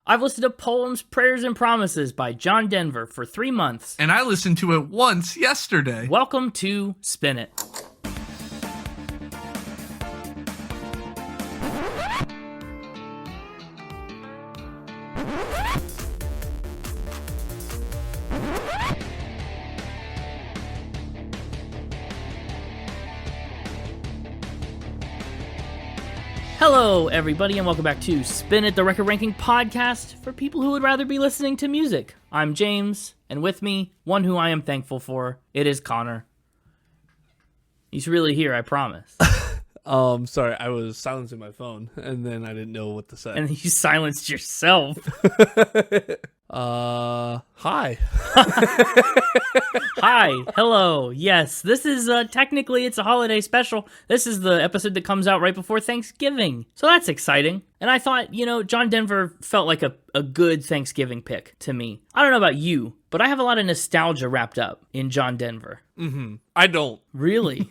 I've listened to Poems, Prayers, and Promises by John Denver for 3 months. And I listened to it once yesterday. Welcome to Spin It. Hello, everybody, and welcome back to Spin It, the record ranking podcast for people who would rather be listening to music. I'm James, and with me, one who I am thankful for, it is Connor. He's really here, I promise. Sorry, I was silencing my phone, and then I didn't know what to say. And you silenced yourself. Hi. Hi, hello, yes, this is, technically, it's a holiday special. This is the episode that comes out right before Thanksgiving, so that's exciting. And I thought, John Denver felt like a good Thanksgiving pick to me. I don't know about you, but I have a lot of nostalgia wrapped up in John Denver. I don't. Really?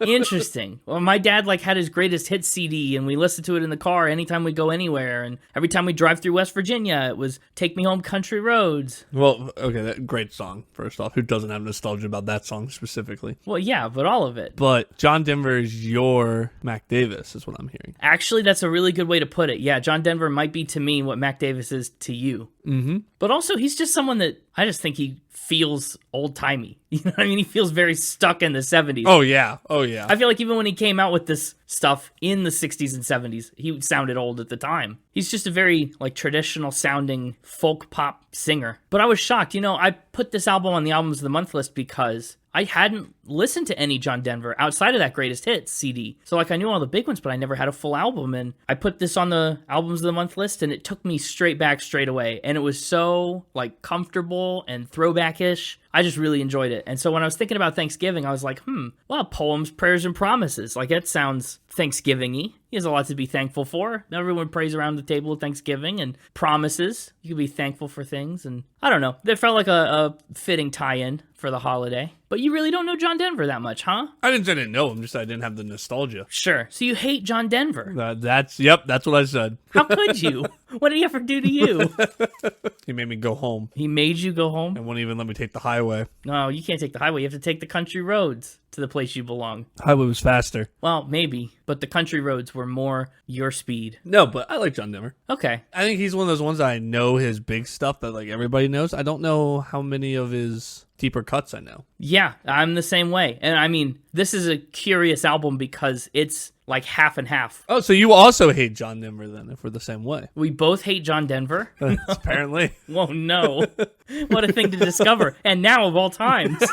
Interesting. Well, my dad had his greatest hits CD, and we listened to it in the car anytime we go anywhere, and every time we drive through West Virginia, it was Take Me Home Country Roads. Well, okay, great song, first off. Who doesn't have nostalgia about that song specifically? Well, yeah, but all of it. But John Denver is your Mac Davis, is what I'm hearing. Actually, that's a really good way to put it. Yeah, John Denver might be to me what Mac Davis is to you. Mm-hmm. But also, he's just someone that I just think he feels old-timey. You know what I mean? He feels very stuck in the 70s. Oh, yeah. I feel like even when he came out with this stuff in the 60s and 70s, he sounded old at the time. He's just a very, traditional-sounding folk pop singer. But I was shocked. I put this album on the Albums of the Month list because I hadn't listened to any John Denver outside of that Greatest Hits CD. So, I knew all the big ones, but I never had a full album. And I put this on the Albums of the Month list, and it took me straight back straight away. And it was so, comfortable and throwback-ish. I just really enjoyed it. And so when I was thinking about Thanksgiving, I was like, well, Poems, Prayers, and Promises. That sounds Thanksgiving-y. He has a lot to be thankful for. Everyone prays around the table at Thanksgiving, and promises. You can be thankful for things, and I don't know. It felt like a fitting tie-in for the holiday. But you really don't know John Denver that much, huh? I didn't say I didn't know him, just I didn't have the nostalgia. Sure. So you hate John Denver. That's what I said. How could you? What did he ever do to you? He made me go home. He made you go home? And wouldn't even let me take the highway. No, you can't take the highway. You have to take the country roads to the place you belong. Highway was faster. Well, maybe, but the country roads were more your speed. No, but I like John Denver. Okay. I think he's one of those ones that I know his big stuff that everybody knows. I don't know how many of his deeper cuts I know. Yeah, I'm the same way. And this is a curious album because it's half and half. Oh, so you also hate John Denver then, if we're the same way. We both hate John Denver? Apparently. Whoa, no. What a thing to discover. And now of all times.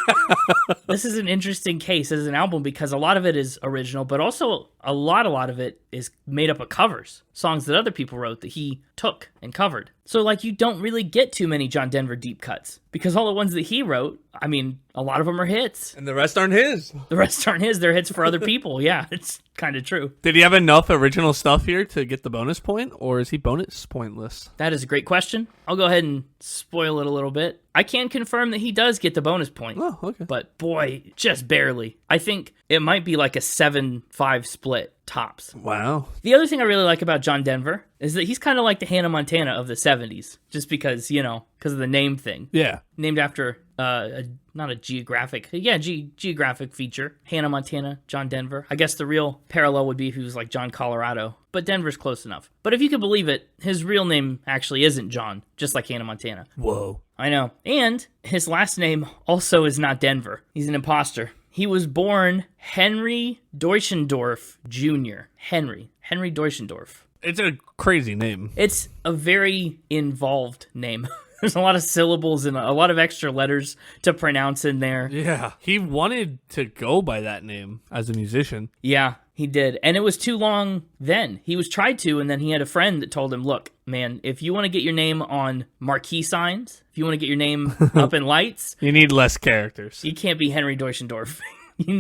This is an interesting case as an album because a lot of it is original, but also a lot of it is made up of covers. Songs that other people wrote that he took and covered. So, you don't really get too many John Denver deep cuts because all the ones that he wrote, a lot of them are hits. And the rest aren't his. The rest aren't his. They're hits for other people. Yeah, it's kind of true. Did he have enough original stuff here to get the bonus point, or is he bonus pointless? That is a great question. I'll go ahead and spoil it a little bit. I can confirm that he does get the bonus point. Oh, okay. But boy, just barely. I think it might be a 7-5 split tops. Wow. The other thing I really like about John Denver is that he's kind of like the Hannah Montana of the 70s, just because, because of the name thing. Yeah. Named after, not a geographic feature. Hannah Montana, John Denver. I guess the real parallel would be if he was John Colorado, but Denver's close enough. But if you could believe it, his real name actually isn't John, just like Hannah Montana. Whoa. I know. And his last name also is not Denver. He's an imposter. He was born Henry Deutschendorf Jr. Henry Deutschendorf. It's a crazy name. It's a very involved name. There's a lot of syllables and a lot of extra letters to pronounce in there. Yeah. He wanted to go by that name as a musician. Yeah, he did. And it was too long then. He was tried to, and then he had a friend that told him, look, man, if you want to get your name on marquee signs, if you want to get your name up in lights... You need less characters. You can't be Henry Deutschendorf. You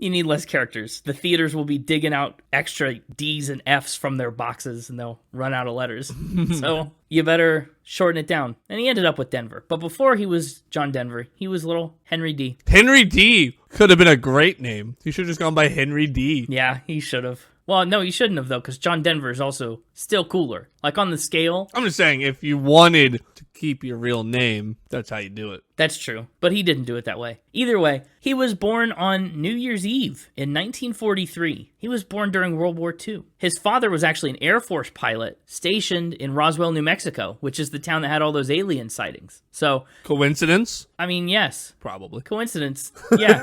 need less characters. The theaters will be digging out extra D's and F's from their boxes, and they'll run out of letters. So you better shorten it down. And he ended up with Denver. But before he was John Denver, he was little Henry D. Henry D. Could have been a great name. He should have just gone by Henry D. Yeah, he should have. Well, no, you shouldn't have, though, because John Denver is also still cooler. Like, on the scale, I'm just saying, if you wanted to keep your real name, that's how you do it. that's true. But he didn't do it that way. Either way, he was born on New Year's Eve in 1943. He was born during World War II. His father was actually an Air Force pilot stationed in Roswell, New Mexico, which is the town that had all those alien sightings. So, Coincidence? I mean, yes. Probably. Coincidence, yeah.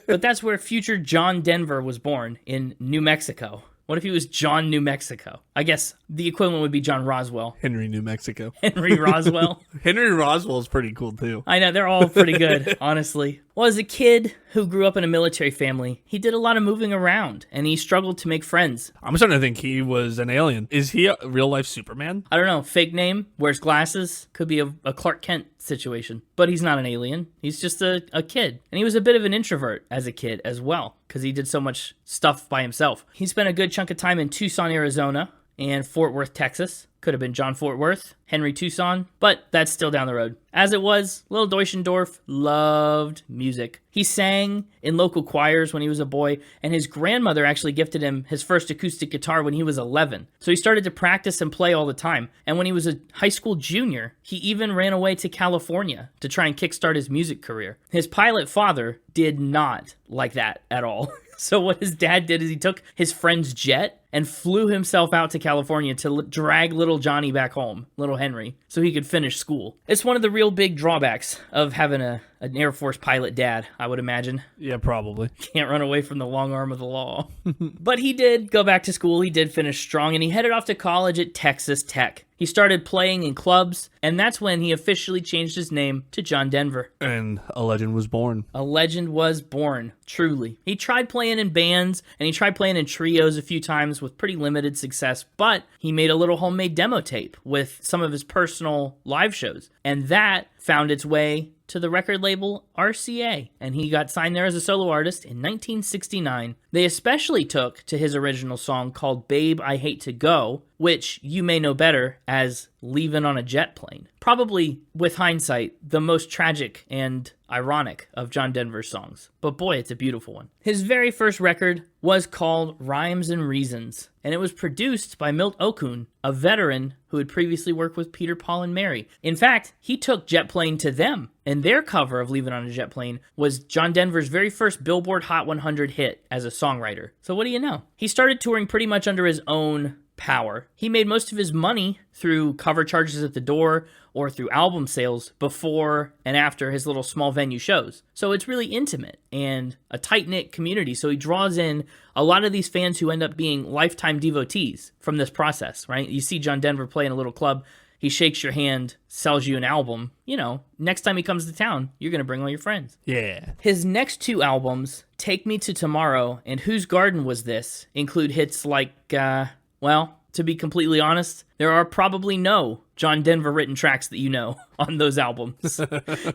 But that's where future John Denver was born, in New Mexico. What if he was John New Mexico? I guess the equivalent would be John Roswell. Henry, New Mexico. Henry Roswell. Henry Roswell's pretty cool, too. I know, they're all pretty good, honestly. Well, as a kid who grew up in a military family, he did a lot of moving around, and he struggled to make friends. I'm starting to think he was an alien. Is he a real-life Superman? I don't know, fake name, wears glasses, could be a Clark Kent situation. But he's not an alien, he's just a kid. And he was a bit of an introvert as a kid as well, because he did so much stuff by himself. He spent a good chunk of time in Tucson, Arizona, and Fort Worth, Texas. Could have been John Fort Worth, Henry Tucson, but that's still down the road. As it was, little Deutschendorf loved music. He sang in local choirs when he was a boy, and his grandmother actually gifted him his first acoustic guitar when he was 11. So he started to practice and play all the time. And when he was a high school junior, he even ran away to California to try and kickstart his music career. His pilot father did not like that at all. So what his dad did is he took his friend's jet and flew himself out to California to drag little Johnny back home, little Henry, so he could finish school. It's one of the real big drawbacks of having an Air Force pilot dad, I would imagine. Yeah, probably. Can't run away from the long arm of the law. But he did go back to school, he did finish strong, and he headed off to college at Texas Tech. He started playing in clubs, and that's when he officially changed his name to John Denver. And a legend was born. A legend was born, truly. He tried playing in bands, and he tried playing in trios a few times with pretty limited success, but he made a little homemade demo tape with some of his personal live shows, and that found its way to the record label RCA, and he got signed there as a solo artist in 1969. They especially took to his original song called Babe, I Hate to Go, which you may know better as Leavin' on a Jet Plane. Probably, with hindsight, the most tragic and ironic of John Denver's songs. But boy, it's a beautiful one. His very first record was called Rhymes and Reasons, and it was produced by Milt Okun, a veteran who had previously worked with Peter, Paul, and Mary. In fact, he took Jet Plane to them, and their cover of Leavin' on a Jet Plane was John Denver's very first Billboard Hot 100 hit as a songwriter. So what do you know? He started touring pretty much under his own power. He made most of his money through cover charges at the door or through album sales before and after his little small venue shows. So it's really intimate and a tight-knit community. So he draws in a lot of these fans who end up being lifetime devotees from this process, right? You see John Denver play in a little club, he shakes your hand, sells you an album. You know, next time he comes to town, you're going to bring all your friends. Yeah. His next two albums, Take Me to Tomorrow and Whose Garden Was This, include hits like, well, to be completely honest, there are probably no John Denver written tracks that you know on those albums.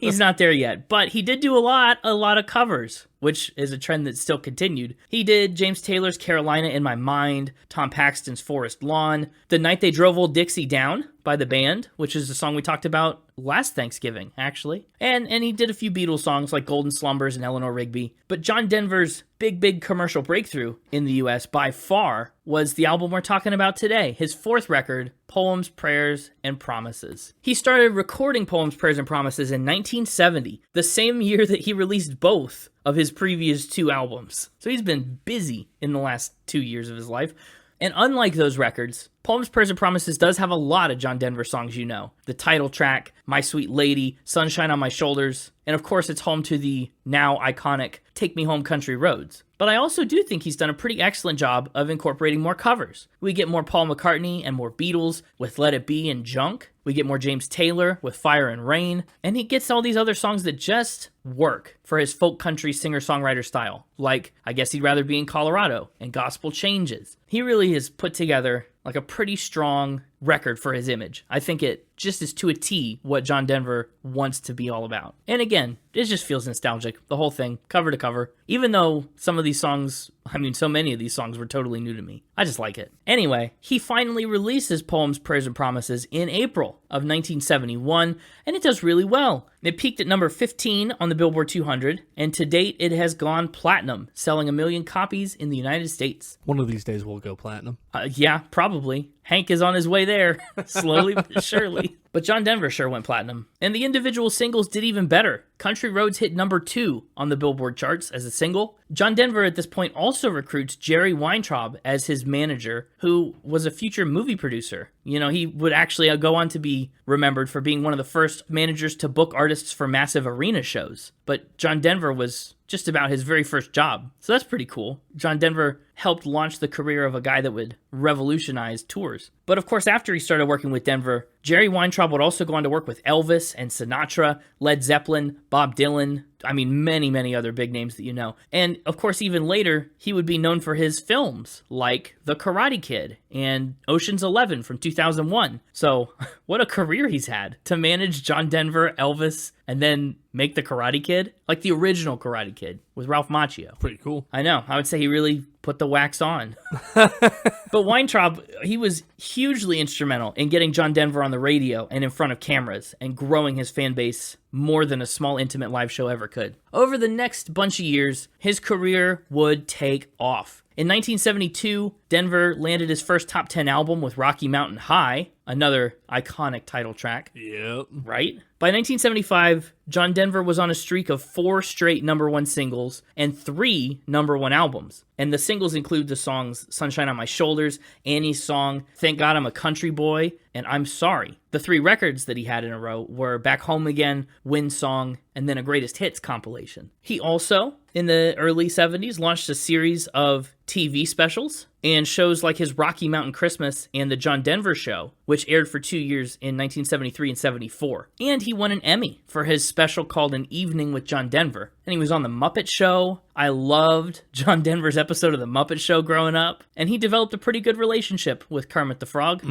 He's not there yet, but he did do a lot of covers, which is a trend that still continued. He did James Taylor's Carolina in My Mind, Tom Paxton's Forest Lawn, The Night They Drove Old Dixie Down by the band, which is a song we talked about last Thanksgiving, actually. And he did a few Beatles songs like Golden Slumbers and Eleanor Rigby. But John Denver's big commercial breakthrough in the US by far was the album we're talking about today, his fourth record, Poems, Prayers, and Promises. He started recording Poems, Prayers, and Promises in 1970, the same year that he released both of his previous two albums. So he's been busy in the last 2 years of his life. And unlike those records, Poems, Prayers, and Promises does have a lot of John Denver songs you know. The title track, My Sweet Lady, Sunshine on My Shoulders, and of course it's home to the now iconic Take Me Home Country Roads. But I also do think he's done a pretty excellent job of incorporating more covers. We get more Paul McCartney and more Beatles with Let It Be and Junk. We get more James Taylor with Fire and Rain. And he gets all these other songs that just work for his folk country singer-songwriter style. Like, I Guess He'd Rather Be in Colorado and Gospel Changes. He really has put together like a pretty strong record for his image. I think it just is to a T what John Denver wants to be all about. And again, it just feels nostalgic, the whole thing, cover to cover. Even though some of these songs, so many of these songs were totally new to me. I just like it. Anyway, he finally releases Poems, Prayers, and Promises in April of 1971, and it does really well. It peaked at number 15 on the Billboard 200, and to date it has gone platinum, selling 1 million copies in the United States. One of these days we'll go platinum. Yeah, probably. Hank is on his way there, slowly but surely. But John Denver sure went platinum. And the individual singles did even better. Country Roads hit number 2 on the Billboard charts as a single. John Denver at this point also recruits Jerry Weintraub as his manager, who was a future movie producer. You know, he would actually go on to be remembered for being one of the first managers to book artists for massive arena shows. But John Denver was just about his very first job. So that's pretty cool. John Denver helped launch the career of a guy that would revolutionize tours. But of course, after he started working with Denver, Jerry Weintraub would also go on to work with Elvis and Sinatra, Led Zeppelin, Bob Dylan, I mean, many, many other big names that you know. And of course, even later, he would be known for his films like The Karate Kid and Ocean's 11 from 2001. So what a career he's had to manage John Denver, Elvis, and then make The Karate Kid, like the original Karate Kid with Ralph Macchio. Pretty cool. I know. I would say he really put the wax on. But Weintraub, he was hugely instrumental in getting John Denver on the radio and in front of cameras and growing his fan base more than a small intimate live show ever could. Over the next bunch of years, his career would take off. In 1972, Denver landed his first top 10 album with Rocky Mountain High, another iconic title track. Yep. Right? By 1975, John Denver was on a streak of 4 straight number 1 singles and 3 number 1 albums. And the singles include the songs Sunshine on My Shoulders, Annie's Song, Thank God I'm a Country Boy, and I'm Sorry. The 3 records that he had in a row were Back Home Again, Wind Song, and then a Greatest Hits compilation. He also, in the early 70s, launched a series of TV specials and shows like his Rocky Mountain Christmas and the John Denver Show, which aired for 2 years in 1973 and 74. And he won an Emmy for his special called An Evening with John Denver. And he was on the Muppet Show. I loved John Denver's episode of the Muppet Show growing up. And he developed a pretty good relationship with Kermit the Frog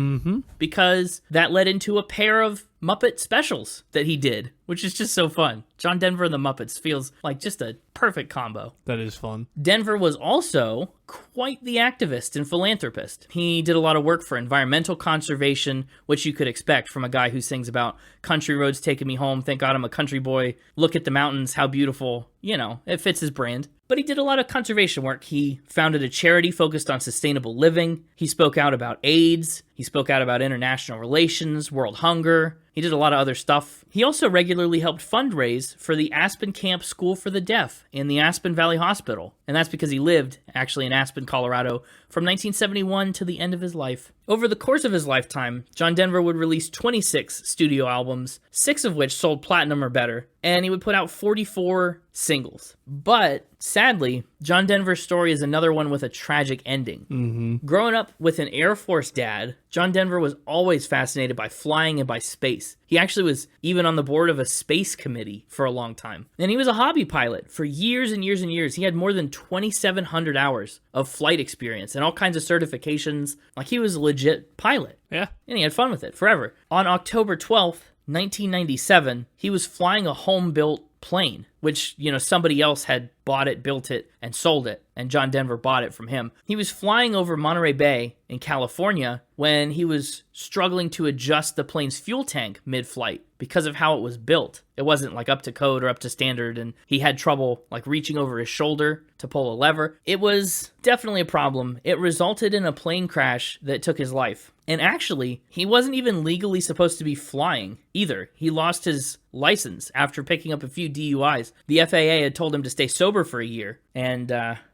because that led into a pair of Muppet specials that he did, which is just so fun. John Denver and the Muppets feels like just a perfect combo. That is fun. Denver was also quite the activist and philanthropist. He did a lot of work for environmental conservation, which you could expect from a guy who sings about country roads taking me home, thank God I'm a country boy, look at the mountains, how beautiful. You know, it fits his brand. But he did a lot of conservation work. He founded a charity focused on sustainable living. He spoke out about AIDS. He spoke out about international relations, world hunger. He did a lot of other stuff. He also regularly helped fundraise for the Aspen Camp School for the Deaf and the Aspen Valley Hospital. And that's because he lived, actually, in Aspen, Colorado from 1971 to the end of his life. Over the course of his lifetime, John Denver would release 26 studio albums, 6 of which sold platinum or better, and he would put out 44 singles. But sadly, John Denver's story is another one with a tragic ending. Growing up with an Air Force dad, John Denver was always fascinated by flying and by space. He actually was even on the board of a space committee for a long time. And he was a hobby pilot for years and years and years. He had more than 2,700 hours of flight experience and all kinds of certifications. Like, he was a legit pilot. Yeah. And he had fun with it forever. On October 12th, 1997, he was flying a home-built plane, which, you know, somebody else had bought it, built it, and sold it, and John Denver bought it from him. He was flying over Monterey Bay in California when he was struggling to adjust the plane's fuel tank mid-flight because of how it was built. It wasn't like up to code or up to standard, and he had trouble like reaching over his shoulder to pull a lever. It was definitely a problem. It resulted in a plane crash that took his life. And actually, he wasn't even legally supposed to be flying either. He lost his license after picking up a few DUIs. The FAA had told him to stay sober for a year, and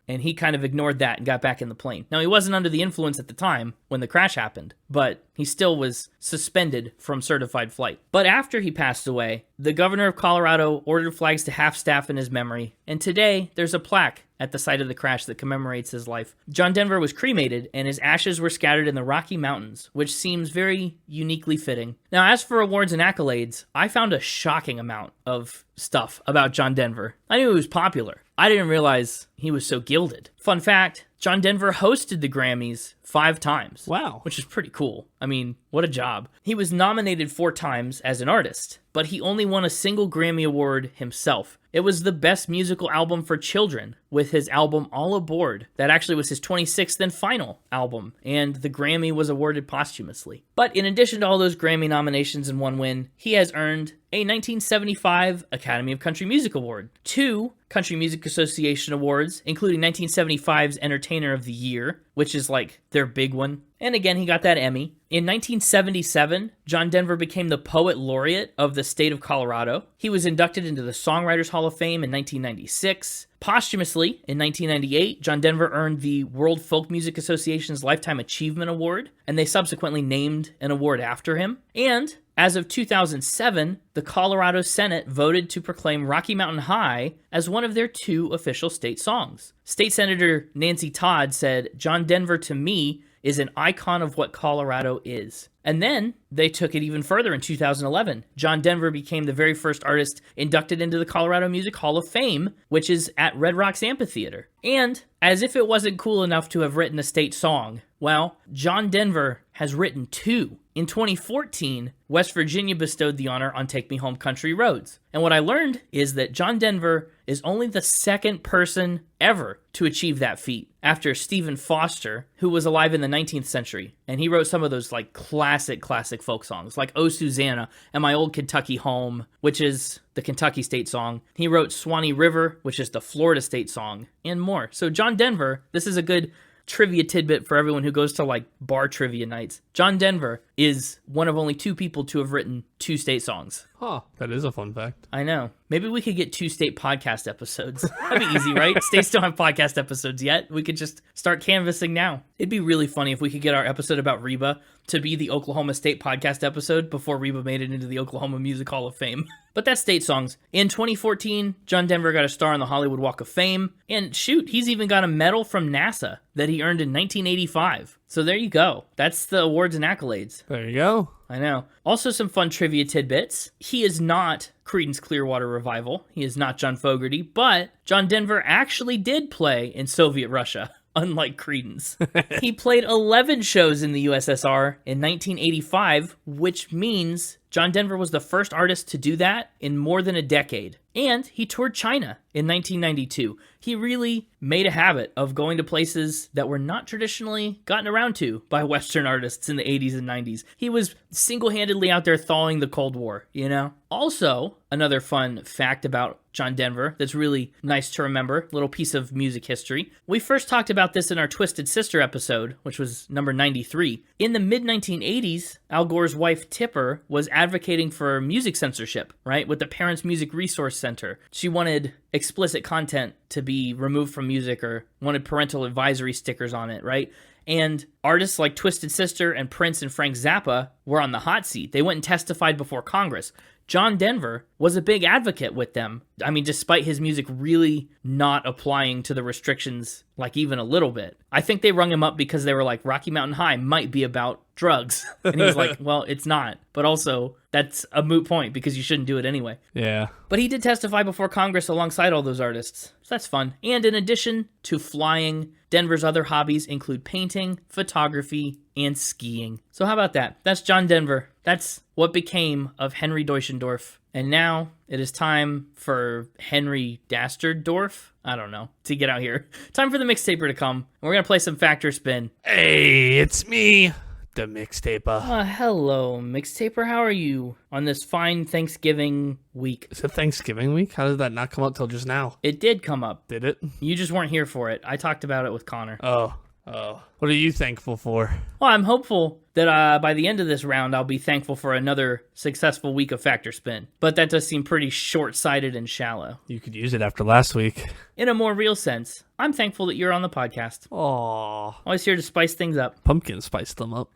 he kind of ignored that and got back in the plane. Now, he wasn't under the influence at the time when the crash happened, but he still was suspended from certified flight. But after he passed away, the governor of Colorado ordered flags to half-staff in his memory, and today there's a plaque at the site of the crash that commemorates his life. John Denver was cremated, and his ashes were scattered in the Rocky Mountains, which seems very uniquely fitting. Now, as for awards and accolades, I found a shocking amount of stuff about John Denver. I knew he was popular. I didn't realize he was so gilded. Fun fact, John Denver hosted the Grammys 5 times. Wow. Which is pretty cool. I mean, what a job. He was nominated 4 times as an artist, but he only won a single Grammy Award himself. It was the best musical album for children with his album All Aboard. That actually was his 26th and final album, and the Grammy was awarded posthumously. But in addition to all those Grammy nominations and 1 win, he has earned a 1975 Academy of Country Music Award, 2 Country Music Association awards, including 1975's Entertainer of the Year, which is like their big one. And again, he got that Emmy. In 1977, John Denver became the Poet Laureate of the state of Colorado. He was inducted into the Songwriters Hall of Fame in 1996. Posthumously, in 1998, John Denver earned the World Folk Music Association's Lifetime Achievement Award, and they subsequently named an award after him. And as of 2007, the Colorado Senate voted to proclaim Rocky Mountain High as one of their 2 official state songs. State Senator Nancy Todd said, "John Denver, to me, is an icon of what Colorado is." And then they took it even further in 2011. John Denver became the very first artist inducted into the Colorado Music Hall of Fame, which is at Red Rocks Amphitheater. And as if it wasn't cool enough to have written a state song, well, John Denver has written 2. In 2014, West Virginia bestowed the honor on Take Me Home Country Roads. And what I learned is that John Denver is only the 2nd person ever to achieve that feat, after Stephen Foster, who was alive in the 19th century. And he wrote some of those like classic folk songs, like "Oh Susanna" and "My Old Kentucky Home," which is the Kentucky state song. He wrote "Swanee River," which is the Florida state song, and more. So John Denver, this is a good trivia tidbit for everyone who goes to like bar trivia nights. John Denver is one of only 2 people to have written 2 state songs. Huh, that is a fun fact. I know. Maybe we could get 2 state podcast episodes. That'd be easy, right? States don't have podcast episodes yet. We could just start canvassing now. It'd be really funny if we could get our episode about Reba to be the Oklahoma State podcast episode before Reba made it into the Oklahoma Music Hall of Fame. But that's state songs. In 2014, John Denver got a star on the Hollywood Walk of Fame. And shoot, he's even got a medal from NASA that he earned in 1985. So there you go. That's the awards and accolades. There you go. I know. Also some fun trivia tidbits. He is not Creedence Clearwater Revival. He is not John Fogerty, but John Denver actually did play in Soviet Russia, unlike Creedence. He played 11 shows in the USSR in 1985, which means John Denver was the first artist to do that in more than a decade. And he toured China in 1992. He really made a habit of going to places that were not traditionally gotten around to by Western artists in the 80s and 90s. He was single-handedly out there thawing the Cold War, you know? Also, another fun fact about John Denver that's really nice to remember, little piece of music history. We first talked about this in our Twisted Sister episode, which was number 93. In the mid-1980s, Al Gore's wife Tipper was advocating for music censorship, right, with the Parents Music Resource Center. She wanted explicit content to be removed from music or wanted parental advisory stickers on it, right? And artists like Twisted Sister and Prince and Frank Zappa were on the hot seat. They went and testified before Congress. John Denver was a big advocate with them. I mean, despite his music really not applying to the restrictions, like even a little bit. I think they rung him up because they were like, Rocky Mountain High might be about drugs. And he was like, well, it's not. But also, that's a moot point because you shouldn't do it anyway. Yeah. But he did testify before Congress alongside all those artists. So that's fun. And in addition to flying, Denver's other hobbies include painting, photography, and skiing. So how about that? That's John Denver. That's what became of Henry Deutschendorf. And now it is time for Henry Dastardorf, I don't know, to get out here. Time for the Mixtaper to come. We're going to play some Factor Spin. Hey, it's me, the Mixtaper. Hello, Mixtaper. How are you on this fine Thanksgiving week? Is it Thanksgiving week? How did that not come up till just now? It did come up. Did it? You just weren't here for it. I talked about it with Connor. Oh. What are you thankful for? Well, I'm hopeful that by the end of this round, I'll be thankful for another successful week of Factor Spin. But that does seem pretty short-sighted and shallow. You could use it after last week. In a more real sense, I'm thankful that you're on the podcast. Aww. Always here to spice things up. Pumpkin spiced them up.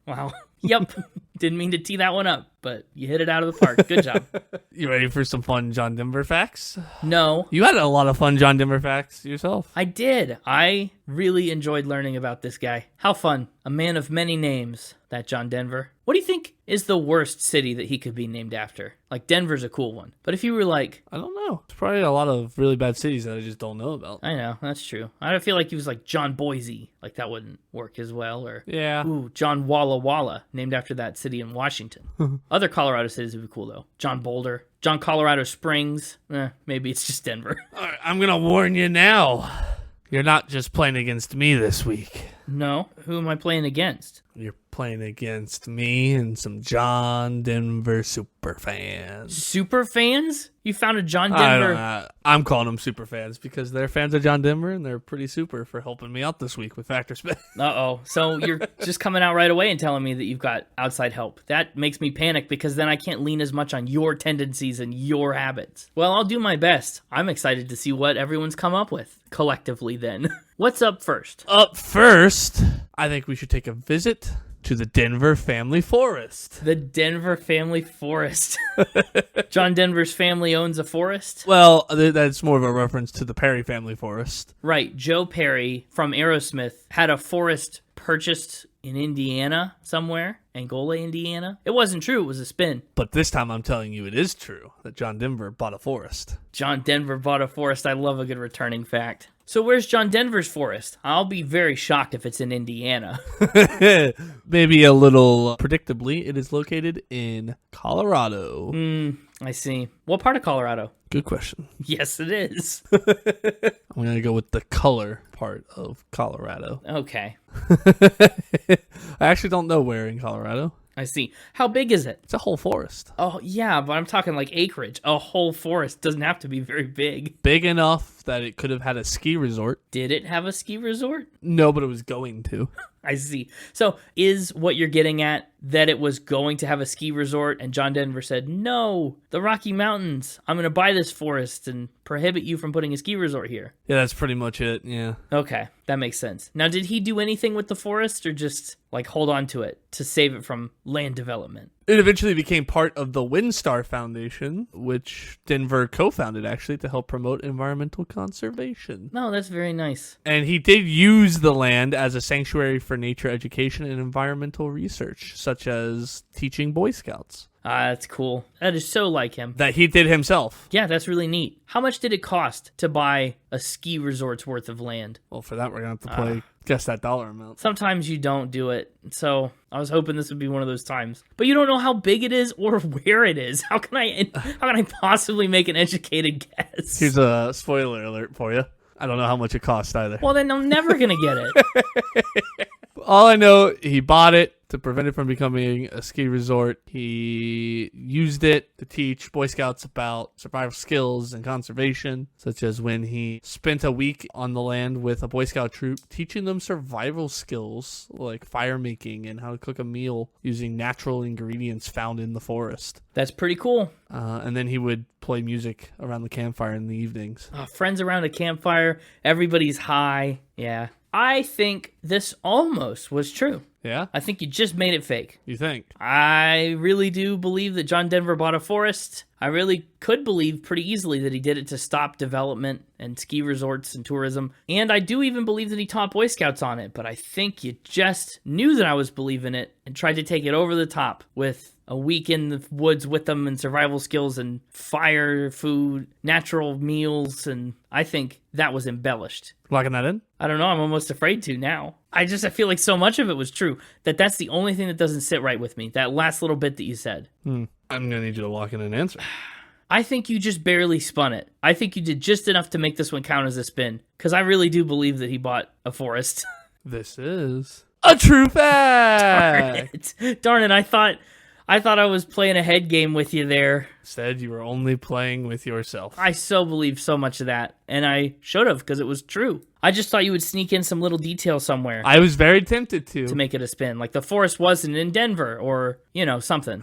Wow. Yep. Didn't mean to tee that one up, but you hit it out of the park. Good job. You ready for some fun John Denver facts? No. You had a lot of fun John Denver facts yourself. I did. I really enjoyed learning about this guy. How fun. A man of many names, that John Denver. What do you think is the worst city that he could be named after? Like, Denver's a cool one. But if you were like... I don't know. There's probably a lot of really bad cities that I just don't know about. I know, that's true. I don't feel like he was like John Boise. Like, that wouldn't work as well. Or, Yeah. ooh, John Walla Walla, named after that city in Washington. Other Colorado cities would be cool, though. John Boulder. John Colorado Springs. Maybe it's just Denver. All right, I'm going to warn you now. You're not just playing against me this week. No? Who am I playing against? You're playing against me and some John Denver super fans. Super fans? You found a John I don't Denver... know. I'm calling them super fans because they're fans of John Denver and they're pretty super for helping me out this week with Factor Spin. Uh-oh. So you're just coming out right away and telling me that you've got outside help. That makes me panic because then I can't lean as much on your tendencies and your habits. Well, I'll do my best. I'm excited to see what everyone's come up with collectively then. What's up first? Up first, I think we should take a visit to the Denver family forest. The Denver family forest. John Denver's family owns a forest? Well, that's more of a reference to the Perry family forest. Right. Joe Perry from Aerosmith had a forest purchased in Indiana somewhere. Angola, Indiana. It wasn't true. It was a spin. But this time I'm telling you it is true that John Denver bought a forest. John Denver bought a forest. I love a good returning fact. So where's John Denver's forest? I'll be very shocked if it's in Indiana. Maybe a little predictably, it is located in Colorado. I see. What part of Colorado? Good question. Yes, it is. I'm going to go with the color part of Colorado. Okay. I actually don't know where in Colorado. I see. How big is it? It's a whole forest. Oh, yeah, but I'm talking like acreage. A whole forest doesn't have to be very big. Big enough that it could have had a ski resort. Did it have a ski resort? No, but it was going to. I see. So is what you're getting at that it was going to have a ski resort and John Denver said, no, the Rocky Mountains, I'm going to buy this forest and prohibit you from putting a ski resort here. Yeah, that's pretty much it. Yeah. Okay, that makes sense. Now, did he do anything with the forest or just like hold on to it to save it from land development? It eventually became part of the WinStar Foundation, which Denver co-founded actually to help promote environmental conservation. No, that's very nice. And he did use the land as a sanctuary for nature education and environmental research, such as teaching Boy Scouts. That's cool. That is so like him. That he did himself. Yeah, that's really neat. How much did it cost to buy a ski resort's worth of land? Well, for that, we're going to have to play guess that dollar amount. Sometimes you don't do it. So I was hoping this would be one of those times. But you don't know how big it is or where it is. How can I possibly make an educated guess? Here's a spoiler alert for you. I don't know how much it cost either. Well, then I'm never going to get it. All I know, he bought it to prevent it from becoming a ski resort. He used it to teach Boy Scouts about survival skills and conservation, such as when he spent a week on the land with a Boy Scout troop, teaching them survival skills like fire making and how to cook a meal using natural ingredients found in the forest. That's pretty cool. And then he would play music around the campfire in the evenings. Friends around a campfire, everybody's high. Yeah. I think this almost was true. Yeah? I think you just made it fake. You think? I really do believe that John Denver bought a forest. I really could believe pretty easily that he did it to stop development and ski resorts and tourism. And I do even believe that he taught Boy Scouts on it. But I think you just knew that I was believing it and tried to take it over the top with a week in the woods with them and survival skills and fire, food, natural meals. And I think that was embellished. Locking that in? I don't know. I'm almost afraid to now. I feel like so much of it was true that's the only thing that doesn't sit right with me. That last little bit that you said. I'm going to need you to lock in an answer. I think you just barely spun it. I think you did just enough to make this one count as a spin. Because I really do believe that he bought a forest. This is a true fact. Darn it. I thought I was playing a head game with you there. Instead, you were only playing with yourself. I so believe so much of that. And I should have because it was true. I just thought you would sneak in some little detail somewhere. I was very tempted to make it a spin. Like the forest wasn't in Denver or, something.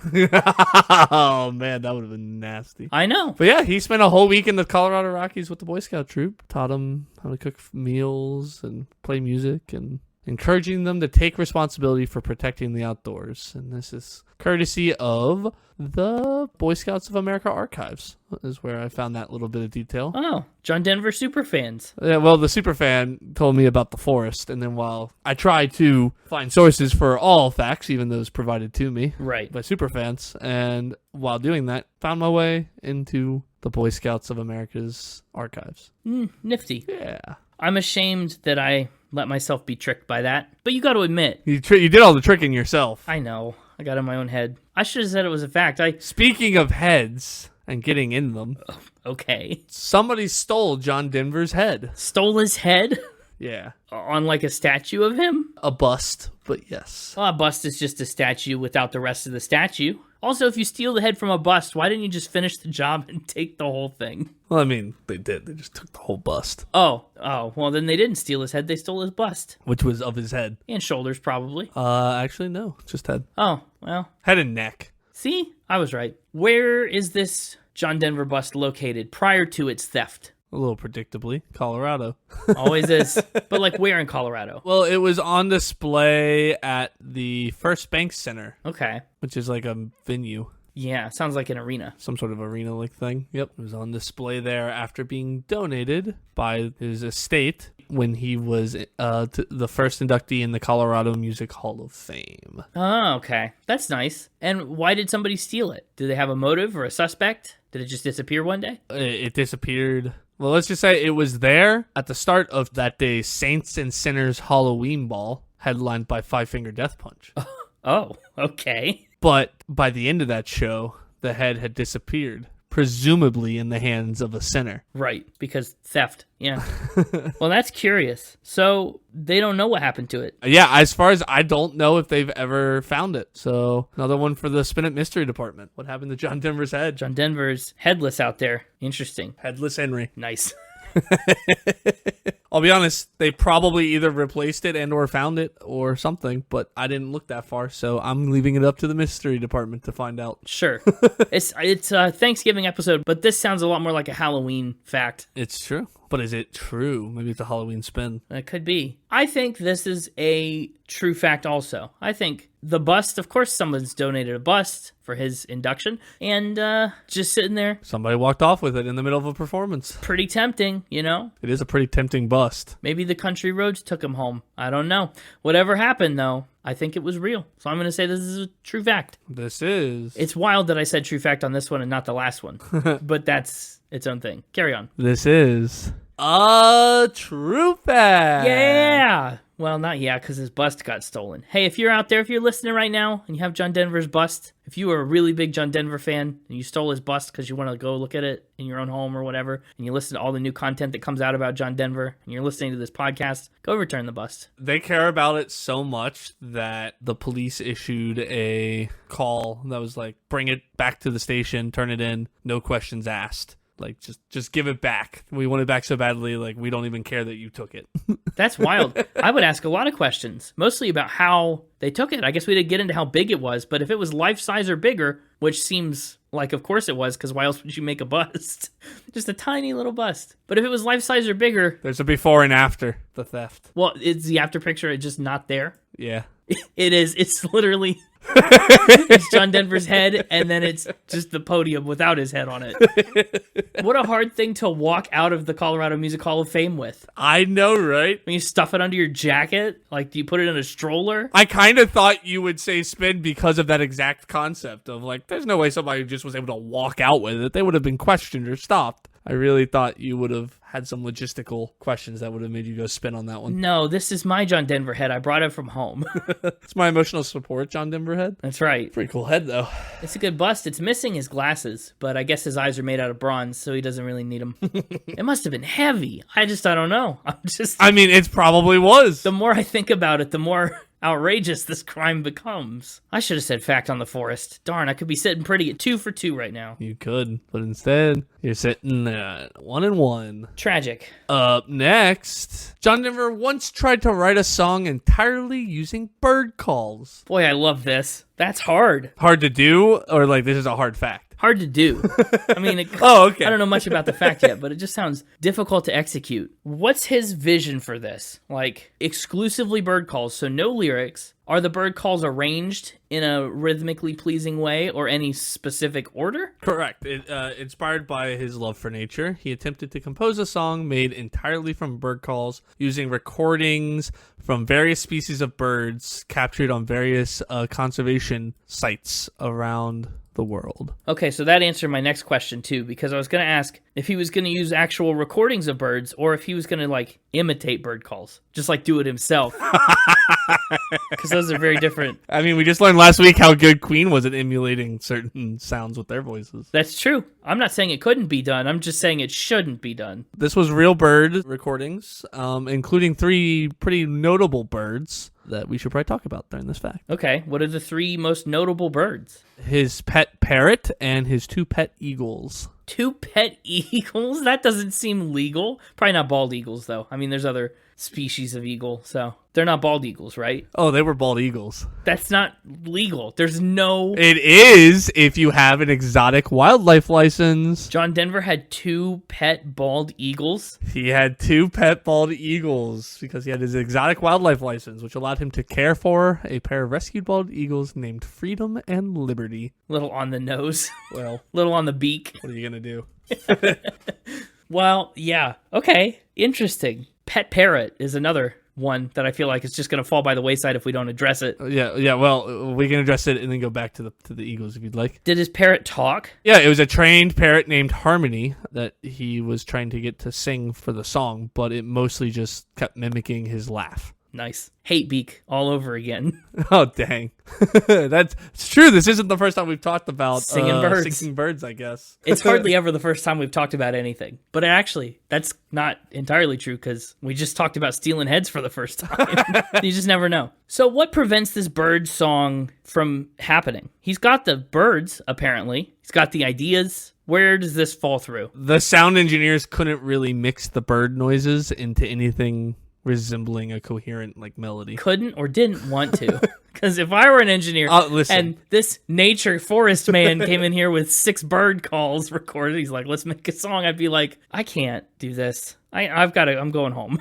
Oh, man, that would have been nasty. I know. But yeah, he spent a whole week in the Colorado Rockies with the Boy Scout troop. Taught them how to cook meals and play music and encouraging them to take responsibility for protecting the outdoors. And this is courtesy of the Boy Scouts of America archives, is where I found that little bit of detail. Oh, John Denver superfans. Yeah, well, the superfan told me about the forest, and then while I tried to find sources for all facts, even those provided to me Right. by superfans, and while doing that, found my way into the Boy Scouts of America's archives. Nifty. Yeah. I'm ashamed that I let myself be tricked by that, but you got to admit, You did all the tricking yourself. I know. I got in my own head. I should have said it was a fact. Speaking of heads and getting in them, Okay. somebody stole John Denver's head. Stole his head Yeah. on like a statue of him? A bust, but yes. Well, a bust is just a statue without the rest of the statue. Also, if you steal the head from a bust, why didn't you just finish the job and take the whole thing? Well, I mean, they did. They just took the whole bust, Oh, well, then they didn't steal his head. They stole his bust. which was of his head. And shoulders, probably. Actually, no. Just head. Oh, well, Head and neck. see? I was right. Where is this John Denver bust located prior to its theft? A little predictably, Colorado. Always is. But like where in Colorado? Well, it was on display at the First Bank Center, Okay. which is like a venue. Yeah, sounds like an arena. Some sort of arena-like thing. Yep. It was on display there after being donated by his estate when he was the first inductee in the Colorado Music Hall of Fame. Oh, okay. That's nice. And why did somebody steal it? Did they have a motive or a suspect? Did it just disappear one day? It disappeared. Well, let's just say it was there at the start of that day's Saints and Sinners Halloween Ball, headlined by Five Finger Death Punch. Oh, okay. But by the end of that show, the head had disappeared, presumably in the hands of a sinner. Right, because theft. Yeah. Well, that's curious. So they don't know what happened to it. Yeah, as far as I don't know if they've ever found it. So another one for the Spin It Mystery Department. What happened to John Denver's head? John Denver's headless out there. Interesting. Headless Henry. Nice. I'll be honest, they probably either replaced it and or found it or something, but I didn't look that far, so I'm leaving it up to the mystery department to find out. Sure. It's a Thanksgiving episode, but this sounds a lot more like a Halloween fact. It's true. But is it true? Maybe it's a Halloween spin. It could be. I think this is a true fact also. I think the bust, of course someone's donated a bust for his induction, and just sitting there. Somebody walked off with it in the middle of a performance. Pretty tempting, you know? It is a pretty tempting bust. Maybe the country roads took him home. I don't know. Whatever happened, though, I think it was real. So I'm going to say this is a true fact. This is. It's wild that I said true fact on this one and not the last one. But that's its own thing. Carry on. This is a true fact. Yeah! Well, not yeah, because his bust got stolen. Hey, if you're out there, if you're listening right now, and you have John Denver's bust, if you are a really big John Denver fan, and you stole his bust because you want to go look at it in your own home or whatever, and you listen to all the new content that comes out about John Denver, and you're listening to this podcast, go return the bust. They care about it so much that the police issued a call that was like, bring it back to the station, turn it in, no questions asked. Like, just give it back. We want it back so badly, like, we don't even care that you took it. That's wild. I would ask a lot of questions, mostly about how they took it. I guess we didn't get into how big it was, but if it was life-size or bigger, which seems like, of course it was, because why else would you make a bust? Just a tiny little bust. But if it was life-size or bigger... There's a before and after the theft. Well, is the after picture just not there? Yeah. It is. It's literally... it's John Denver's head, and then it's just the podium without his head on it. What a hard thing to walk out of the Colorado Music Hall of Fame with. I know, right? When you stuff it under your jacket, like, do you put it in a stroller? I kind of thought you would say spin because of that exact concept of, like, there's no way somebody just was able to walk out with it. They would have been questioned or stopped. I really thought you would have had some logistical questions that would have made you go spin on that one. No, this is my John Denver head. I brought it from home. It's my emotional support John Denver head. That's right. Pretty cool head, though. It's a good bust. It's missing his glasses, but I guess his eyes are made out of bronze, so he doesn't really need them. It must have been heavy. I don't know. I mean, it probably was. The more I think about it, the more outrageous this crime becomes. I should have said fact on the forest. Darn, I could be sitting pretty at 2 for 2 right now. You could, but instead, you're sitting at 1-1. Tragic. Up next, John Denver once tried to write a song entirely using bird calls. Boy, I love this. That's hard. Hard to do, or like this is a hard fact? Hard to do. I mean, Oh, okay. I don't know much about the fact yet, but it just sounds difficult to execute. What's his vision for this? Like, exclusively bird calls, so no lyrics. Are the bird calls arranged in a rhythmically pleasing way or any specific order? Correct. Inspired by his love for nature, he attempted to compose a song made entirely from bird calls using recordings from various species of birds captured on various conservation sites around the world. Okay, so that answered my next question too, because I was going to ask if he was going to use actual recordings of birds or if he was going to like imitate bird calls, just like do it himself. Because those are very different. I mean, we just learned last week how good Queen was at emulating certain sounds with their voices. That's true. I'm not saying it couldn't be done. I'm just saying it shouldn't be done. This was real bird recordings, including 3 pretty notable birds that we should probably talk about during this fact. Okay, what are the 3 most notable birds? His pet parrot and his 2 pet eagles. 2 pet eagles? That doesn't seem legal. Probably not bald eagles, though. I mean, there's other species of eagle, so they're not bald eagles, right? Oh, they were bald eagles. That's not legal. There's no... It is if you have an exotic wildlife license. John Denver had 2 pet bald eagles. He had 2 pet bald eagles because he had his exotic wildlife license, which allowed him to care for a pair of rescued bald eagles named Freedom and Liberty. Little on the nose. Well, Little on the beak. what are you going to do? Well, yeah. Okay. Interesting. Pet parrot is another one that I feel like is just going to fall by the wayside if we don't address it. Yeah. Well, we can address it and then go back to the eagles if you'd like. Did his parrot talk? Yeah, it was a trained parrot named Harmony that he was trying to get to sing for the song, but it mostly just kept mimicking his laugh. Nice. Hate beak all over again. Oh, dang. It's true. This isn't the first time we've talked about Singing birds, I guess. It's hardly ever the first time we've talked about anything. But actually, that's not entirely true because we just talked about stealing heads for the first time. You just never know. So what prevents this bird song from happening? He's got the birds, apparently. He's got the ideas. Where does this fall through? The sound engineers couldn't really mix the bird noises into anything resembling a coherent like melody. Couldn't or didn't want to. Because if I were an engineer listen. and this nature forest man came in here with 6 bird calls recorded, he's like, let's make a song. I'd be like, I can't do this. I'm going home.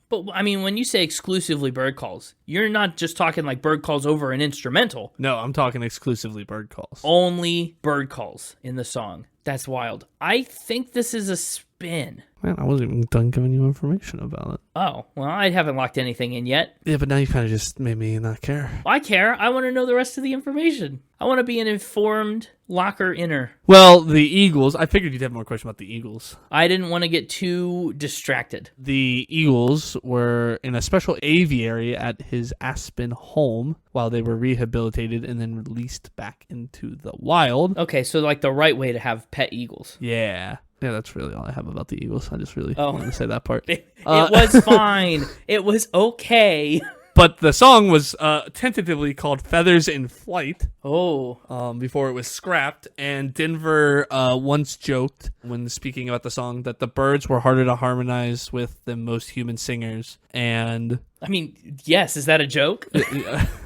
But I mean, when you say exclusively bird calls, you're not just talking like bird calls over an instrumental. No, I'm talking exclusively bird calls. Only bird calls in the song. That's wild. I think this is a spin. Man, I wasn't even done giving you information about it. Oh, well, I haven't locked anything in yet. Yeah, but now you kind of just made me not care. I care. I want to know the rest of the information. I want to be an informed locker inner. Well, the Eagles, I figured you'd have more question about the Eagles. I didn't want to get too distracted. The Eagles were in a special aviary at his Aspen home while they were rehabilitated and then released back into the wild. Okay, so like the right way to have pet eagles. Yeah. Yeah, that's really all I have about the Eagles. I just really wanted to say that part. It was fine. It was okay. But the song was tentatively called Feathers in Flight. Oh. Before it was scrapped. And Denver once joked when speaking about the song that the birds were harder to harmonize with than most human singers. And I mean, yes, is that a joke?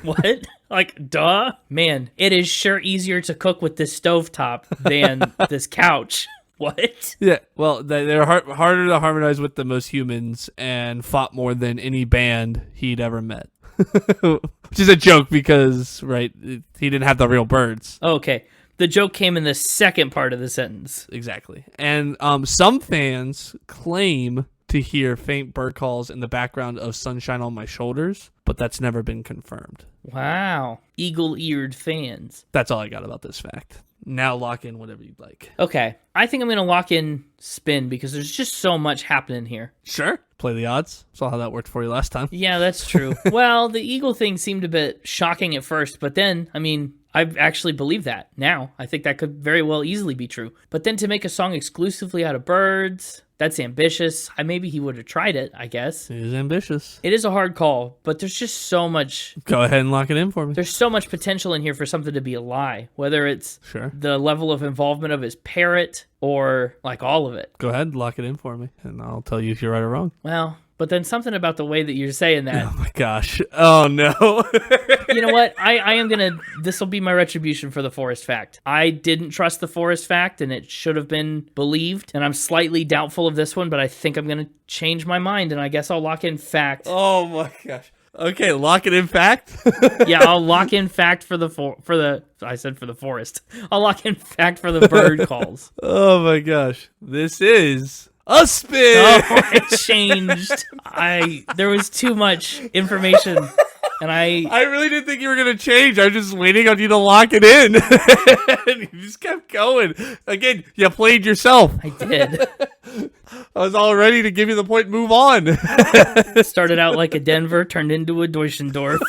What? Like, duh? Man, it is sure easier to cook with this stovetop than this couch. What? Yeah, well, they were harder to harmonize with than most humans and fought more than any band he'd ever met. Which is a joke because, right, he didn't have the real birds. Okay. The joke came in the second part of the sentence. Exactly. And some fans claim to hear faint bird calls in the background of Sunshine on My Shoulders, but that's never been confirmed. Wow. Eagle-eared fans. That's all I got about this fact. Now lock in whatever you'd like. Okay. I think I'm going to lock in spin because there's just so much happening here. Sure. Play the odds. Saw how that worked for you last time. Yeah, that's true. Well, the eagle thing seemed a bit shocking at first, but then, I mean, I actually believe that now. I think that could very well easily be true. But then to make a song exclusively out of birds, that's ambitious. Maybe he would have tried it, I guess. It is ambitious. It is a hard call, but there's just so much. Go ahead and lock it in for me. There's so much potential in here for something to be a lie, whether it's Sure. the level of involvement of his parrot or like all of it. Go ahead, lock it in for me, and I'll tell you if you're right or wrong. Well, But then something about the way that you're saying that. Oh my gosh. Oh no. You know what? I am going to, this will be my retribution for the forest fact. I didn't trust the forest fact and it should have been believed. And I'm slightly doubtful of this one, but I think I'm going to change my mind and I guess I'll lock in fact. Oh my gosh. Okay, lock it in fact. Yeah, I'll lock in fact for the I said for the forest. I'll lock in fact for the bird calls. Oh my gosh. This is a spin. Oh, it changed. There was too much information, and I really didn't think you were gonna change. I was just waiting on you to lock it in. And you just kept going. Again, you played yourself. did. I was all ready to give you the point. Move on. Started out like a Denver, turned into a Deutschendorf.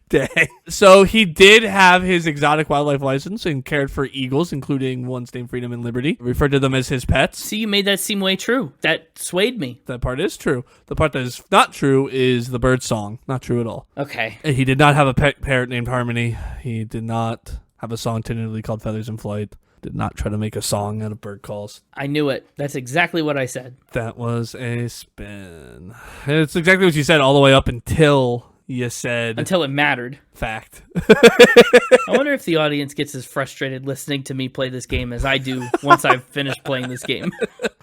Dang. So he did have his exotic wildlife license and cared for eagles, including ones named Freedom and Liberty. Referred to them as his pets. See, you made that seem way true. That swayed me. That part is true. The part that is not true is the bird song. Not true at all. Okay. And he did not have a pet parrot named Harmony. He did not have a song tentatively called Feathers in Flight. Did not try to make a song out of bird calls. I knew it. That's exactly what I said. That was a spin. It's exactly what you said all the way up until you said Until it mattered. fact. I wonder if the audience gets as frustrated listening to me play this game as I do once I've finished playing this game.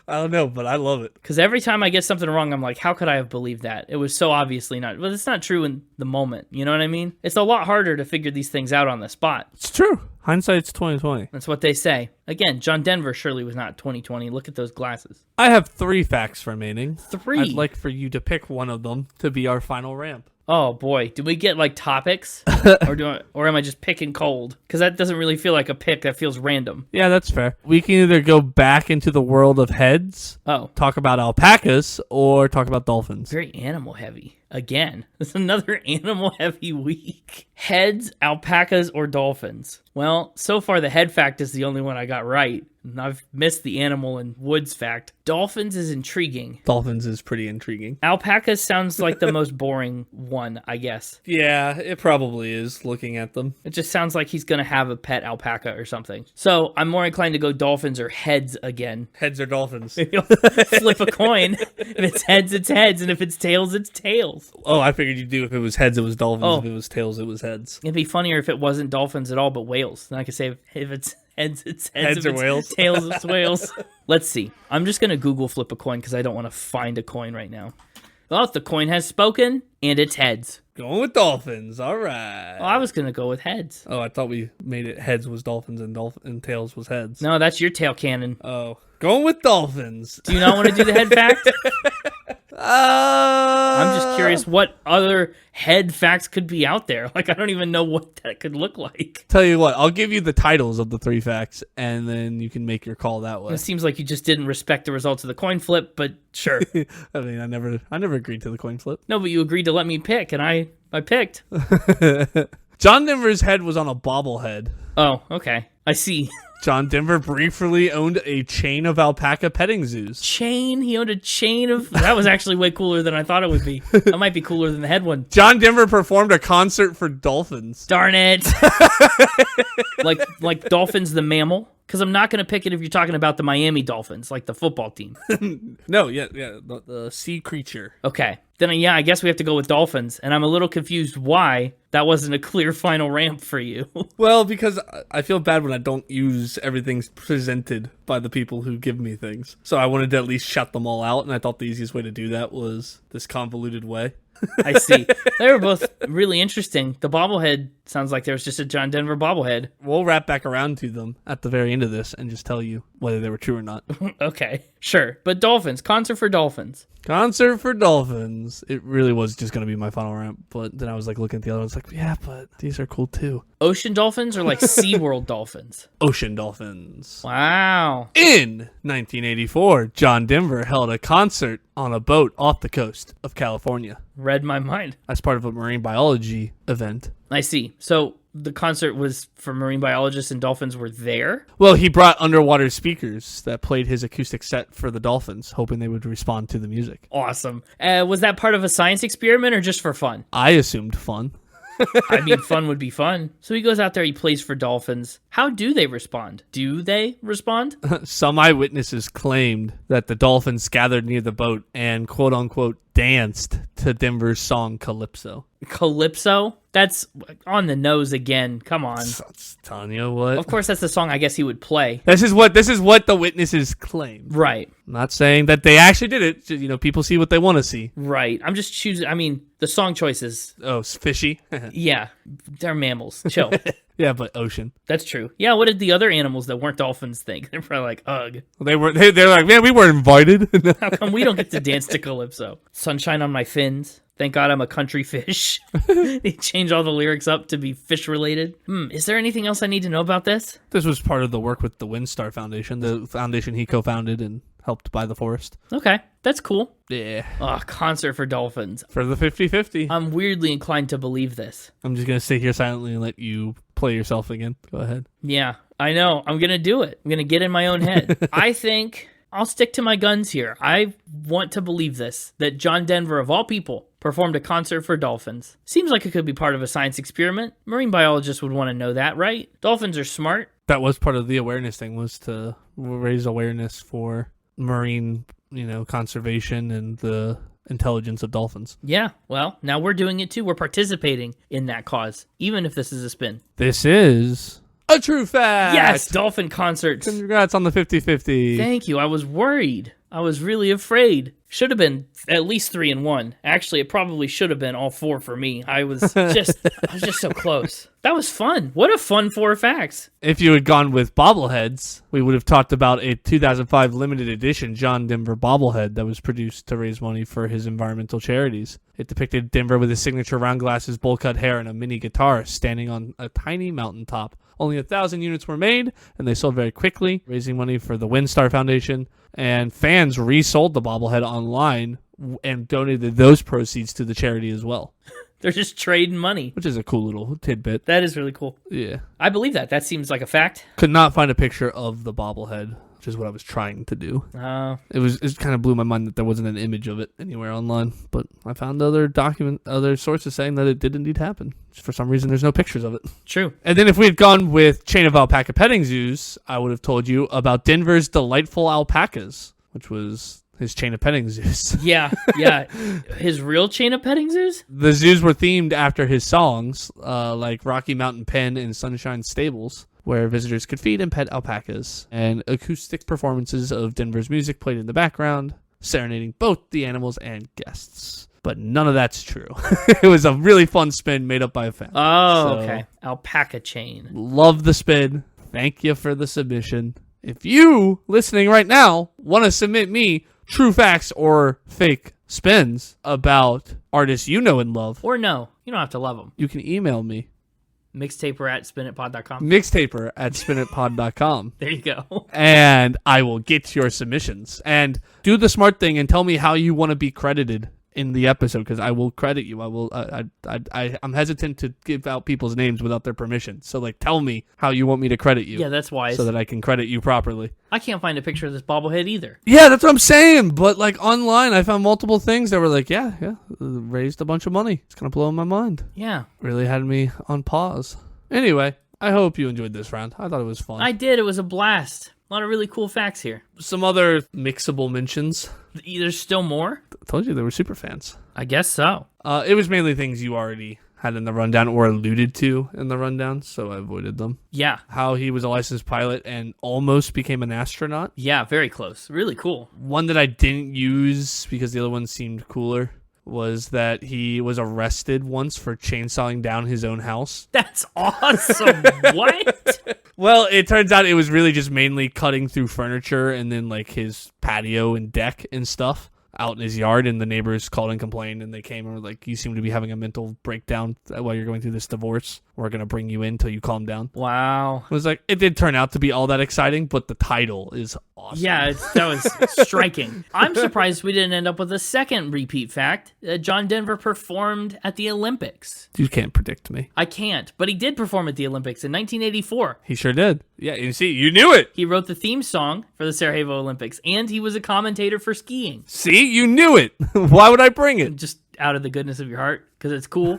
I don't know, but I love it. Because every time I get something wrong, I'm like, how could I have believed that? It was so obviously not. Well, it's not true in the moment. You know what I mean? It's a lot harder to figure these things out on the spot. It's true. Hindsight's 20/20. That's what they say. Again, John Denver surely was not 20/20. Look at those glasses. I have 3 facts remaining. 3. I'd like for you to pick one of them to be our final ramp. Oh boy, do we get like topics, or am I just picking cold? Because that doesn't really feel like a pick. That feels random. Yeah, that's fair. We can either go back into the world of heads, talk about alpacas, or talk about dolphins. Very animal heavy. Again, it's another animal heavy week. Heads, alpacas, or dolphins? Well, so far the head fact is the only one I got right. And I've missed the animal and woods fact. Dolphins is intriguing. Dolphins is pretty intriguing. Alpacas sounds like the most boring one, I guess. Yeah, it probably is looking at them. It just sounds like he's going to have a pet alpaca or something. So I'm more inclined to go dolphins or heads again. Heads or dolphins? Flip a coin. If it's heads, it's heads. And if it's tails, it's tails. Oh, I figured you'd do if it was heads, it was dolphins. Oh. If it was tails, it was heads. It'd be funnier if it wasn't dolphins at all, but whales. Then I could say if it's heads, it's heads. Heads if or it's whales? Tails, it's whales. Let's see. I'm just going to Google flip a coin because I don't want to find a coin right now. Well, the coin has spoken, and it's heads. Going with dolphins. All right. Well, I was going to go with heads. Oh, I thought we made it heads was dolphins and tails was heads. No, that's your tail cannon. Oh. Going with dolphins. Do you not want to do the head fact? I'm just curious what other head facts could be out there. Like, I don't even know what that could look like. Tell you what, I'll give you the titles of the 3 facts, and then you can make your call that way. It seems like you just didn't respect the results of the coin flip, but sure. I mean, I never agreed to the coin flip. No, but you agreed to let me pick, and I picked. John Denver's head was on a bobblehead. Oh, okay. I see. John Denver briefly owned a chain of alpaca petting zoos. Chain? He owned a chain of... That was actually way cooler than I thought it would be. That might be cooler than the head one. John Denver performed a concert for dolphins. Darn it. like Dolphins the mammal? Because I'm not going to pick it if you're talking about the Miami Dolphins, like the football team. No, yeah, the sea creature. Okay. Then, yeah, I guess we have to go with Dolphins. And I'm a little confused why that wasn't a clear final ramp for you. Well, because I feel bad when I don't use everything presented by the people who give me things. So I wanted to at least shout them all out, and I thought the easiest way to do that was this convoluted way. I see. They were both really interesting. The bobblehead sounds like there was just a John Denver bobblehead. We'll wrap back around to them at the very end of this and just tell you whether they were true or not. Okay, sure. But Dolphins, concert for Dolphins. Concert for Dolphins. It really was just going to be my final ramp, but then I was like looking at the other ones like, yeah, but these are cool too. Ocean dolphins or like SeaWorld dolphins? Ocean dolphins. Wow. In 1984, John Denver held a concert on a boat off the coast of California. Read my mind. As part of a marine biology event. I see. So the concert was for marine biologists and dolphins were there? Well, he brought underwater speakers that played his acoustic set for the dolphins, hoping they would respond to the music. Awesome. Was that part of a science experiment or just for fun? I assumed fun. I mean, fun would be fun. So he goes out there, he plays for Dolphins. How do they respond? Do they respond? Some eyewitnesses claimed that the Dolphins gathered near the boat and quote unquote danced to Denver's song Calypso. Calypso? That's on the nose again. Come on. That's telling you what. Of course, that's the song I guess he would play. This is what the witnesses claim. Right. I'm not saying that they actually did it. Just, people see what they want to see. Right. I'm just choosing. I mean, the song choices. Oh, it's fishy. Yeah. They're mammals. Chill. Yeah, but ocean. That's true. Yeah. What did the other animals that weren't dolphins think? They're probably like, ugh. They're like, man, we weren't invited. How come we don't get to dance to Calypso? Sunshine on my fins. Thank God I'm a country fish. They change all the lyrics up to be fish related. Is there anything else I need to know about this? This was part of the work with the WinStar Foundation, the foundation he co-founded and helped buy the forest. Okay, that's cool. Yeah. Oh, concert for Dolphins. For the 50-50. I'm weirdly inclined to believe this. I'm just going to sit here silently and let you play yourself again. Go ahead. Yeah, I know. I'm going to do it. I'm going to get in my own head. I think I'll stick to my guns here. I want to believe this, that John Denver, of all people, performed a concert for dolphins. Seems like it could be part of a science experiment. Marine biologists would want to know that, right? Dolphins are smart. That was part of the awareness thing, was to raise awareness for marine, conservation and the intelligence of dolphins. Yeah, well, now we're doing it too. We're participating in that cause, even if this is a spin. This is a true fact. Yes, dolphin concerts. Congrats on the 50-50. Thank you. I was worried. I was really afraid. Should have been at least 3-1. Actually, it probably should have been all 4 for me. I was just so close. That was fun. What a fun 4 facts. If you had gone with bobbleheads, we would have talked about a 2005 limited edition John Denver bobblehead that was produced to raise money for his environmental charities. It depicted Denver with his signature round glasses, bowl-cut hair, and a mini guitar standing on a tiny mountaintop. Only 1,000 units were made, and they sold very quickly, raising money for the WinStar Foundation. And fans resold the bobblehead online and donated those proceeds to the charity as well. They're just trading money. Which is a cool little tidbit. That is really cool. Yeah. I believe that. That seems like a fact. Could not find a picture of the bobblehead, which is what I was trying to do. It kind of blew my mind that there wasn't an image of it anywhere online, but I found other sources saying that it did indeed happen. Just for some reason, there's no pictures of it. True. And then if we had gone with chain of alpaca petting zoos, I would have told you about Denver's delightful alpacas, which was his chain of petting zoos. Yeah. His real chain of petting zoos? The zoos were themed after his songs, like Rocky Mountain Pen and Sunshine Stables, where visitors could feed and pet alpacas, and acoustic performances of Denver's music played in the background, serenading both the animals and guests. But none of that's true. It was a really fun spin made up by a fan. Oh, okay. Alpaca chain. Love the spin. Thank you for the submission. If you, listening right now, want to submit me true facts or fake spins about artists you know and love. Or no, you don't have to love them. You can email me. Mixtaper@spinitpod.com. Mixtaper@spinitpod.com. There you go. And I will get your submissions. And do the smart thing and tell me how you want to be credited in the episode, because I will credit you. I'm hesitant to give out people's names without their permission. So, tell me how you want me to credit you. Yeah, that's wise. So that I can credit you properly. I can't find a picture of this bobblehead either. Yeah, that's what I'm saying. But, online, I found multiple things that were raised a bunch of money. It's kind of blowing my mind. Yeah. Really had me on pause. Anyway, I hope you enjoyed this round. I thought it was fun. I did. It was a blast. A lot of really cool facts here. Some other mixable mentions. There's still more? I told you they were super fans. I guess so. It was mainly things you already had in the rundown or alluded to in the rundown, so I avoided them. Yeah. How he was a licensed pilot and almost became an astronaut. Yeah, very close. Really cool. One that I didn't use because the other one seemed cooler was that he was arrested once for chainsawing down his own house. That's awesome. What? Well, it turns out it was really just mainly cutting through furniture and then his patio and deck and stuff out in his yard, and the neighbors called and complained, and they came and were like, you seem to be having a mental breakdown while you're going through this divorce. We're going to bring you in till you calm down. Wow. It was it did turn out to be all that exciting, but the title is awesome. Yeah, that was striking. I'm surprised we didn't end up with a second repeat fact. John Denver performed at the Olympics. You can't predict me. I can't, but he did perform at the Olympics in 1984. He sure did. Yeah, you see, you knew it. He wrote the theme song for the Sarajevo Olympics, and he was a commentator for skiing. See, you knew it. Why would I bring it? Just out of the goodness of your heart because it's cool.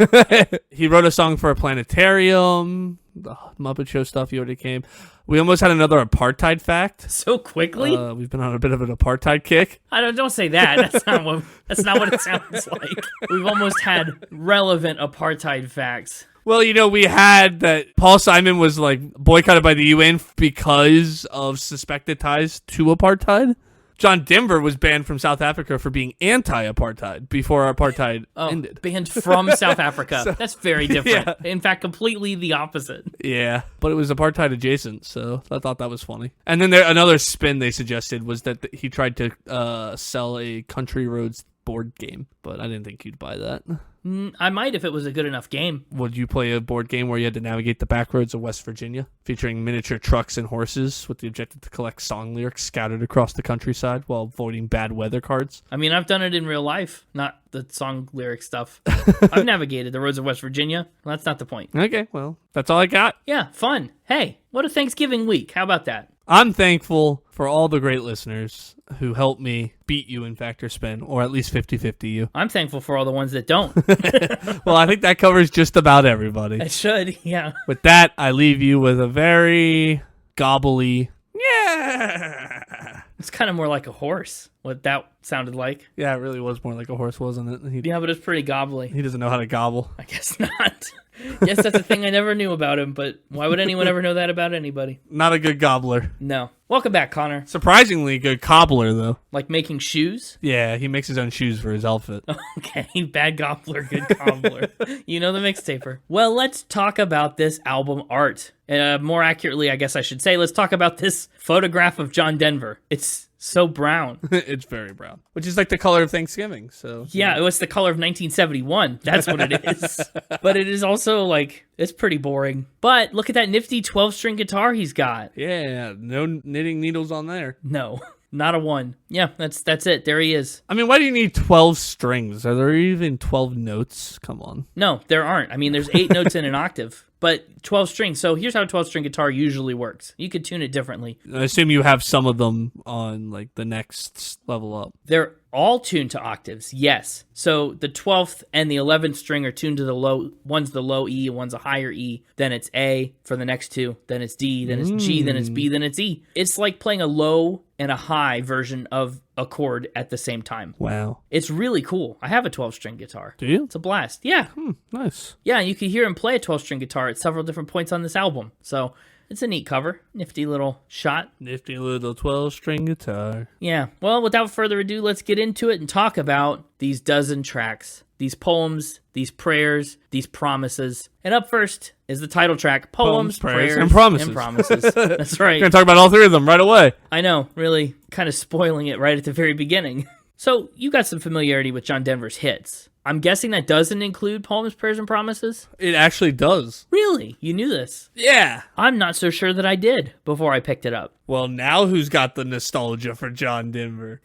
He wrote a song for a planetarium. The Muppet Show stuff. He already came. We almost had another apartheid fact. So quickly? We've been on a bit of an apartheid kick. Don't say that. That's not what it sounds like. We've almost had relevant apartheid facts. Well, we had that Paul Simon was like boycotted by the UN because of suspected ties to apartheid. John Denver was banned from South Africa for being anti-apartheid before apartheid ended. Banned from South Africa. So, that's very different. Yeah. In fact, completely the opposite. Yeah, but it was apartheid adjacent, so I thought that was funny. And then another spin they suggested was that he tried to sell a Country Roads board game, but I didn't think you'd buy that. I might if it was a good enough game. Would you play a board game where you had to navigate the back roads of West Virginia, featuring miniature trucks and horses with the objective to collect song lyrics scattered across the countryside while avoiding bad weather cards? I mean, I've done it in real life, not the song lyric stuff. I've navigated the roads of West Virginia. Well, that's not the point. Okay, well, that's all I got. Yeah, fun. Hey, what a Thanksgiving week. How about that? I'm thankful for all the great listeners who helped me beat you in Factor Spin, or at least 50-50 you. I'm thankful for all the ones that don't. Well, I think that covers just about everybody. It should, yeah. With that, I leave you with a very gobbly, yeah. It's kind of more like a horse, what that sounded like. Yeah, it really was more like a horse, wasn't it? Yeah, but it's pretty gobbly. He doesn't know how to gobble. I guess not. Yes, that's a thing I never knew about him, but why would anyone ever know that about anybody? Not a good gobbler. No. Welcome back, Connor. Surprisingly good cobbler, though. Like making shoes? Yeah, he makes his own shoes for his outfit. Okay, bad gobbler, good cobbler. You know the Mixtaper. Well, let's talk about this album art. More accurately, I guess I should say, let's talk about this photograph of John Denver. It's so brown. It's very brown, which is like the color of Thanksgiving. So yeah, it was the color of 1971. That's what it is. But it is also like, it's pretty boring. But look at that nifty 12-string guitar he's got. Yeah, no knitting needles on there. No, not a one. Yeah, that's it. There he is. I mean, why do you need 12 strings? Are there even 12 notes? Come on. No, there aren't. I mean, there's 8 notes in an octave. But 12 strings. So here's how a 12-string guitar usually works. You could tune it differently. I assume you have some of them on like the next level up. They're all tuned to octaves, yes. So the 12th and the 11th string are tuned to the low. One's the low E, one's a higher E. Then it's A for the next two. Then it's D, then it's G, then it's B, then it's E. It's like playing a low and a high version of a chord at the same time. Wow. It's really cool. I have a 12-string guitar. Do you? It's a blast. Yeah. Nice. Yeah, you can hear him play a 12-string guitar at several different points on this album. So it's a neat cover. Nifty little shot. Nifty little 12-string guitar. Yeah. Well, without further ado, let's get into it and talk about these dozen tracks. These poems, these prayers, these promises. And up first is the title track, Poems, Prayers, and Promises. That's right. We're going to talk about all three of them right away. I know, really kind of spoiling it right at the very beginning. So you got some familiarity with John Denver's hits. I'm guessing that doesn't include Poems, Prayers, and Promises? It actually does. Really? You knew this? Yeah. I'm not so sure that I did before I picked it up. Well, now who's got the nostalgia for John Denver?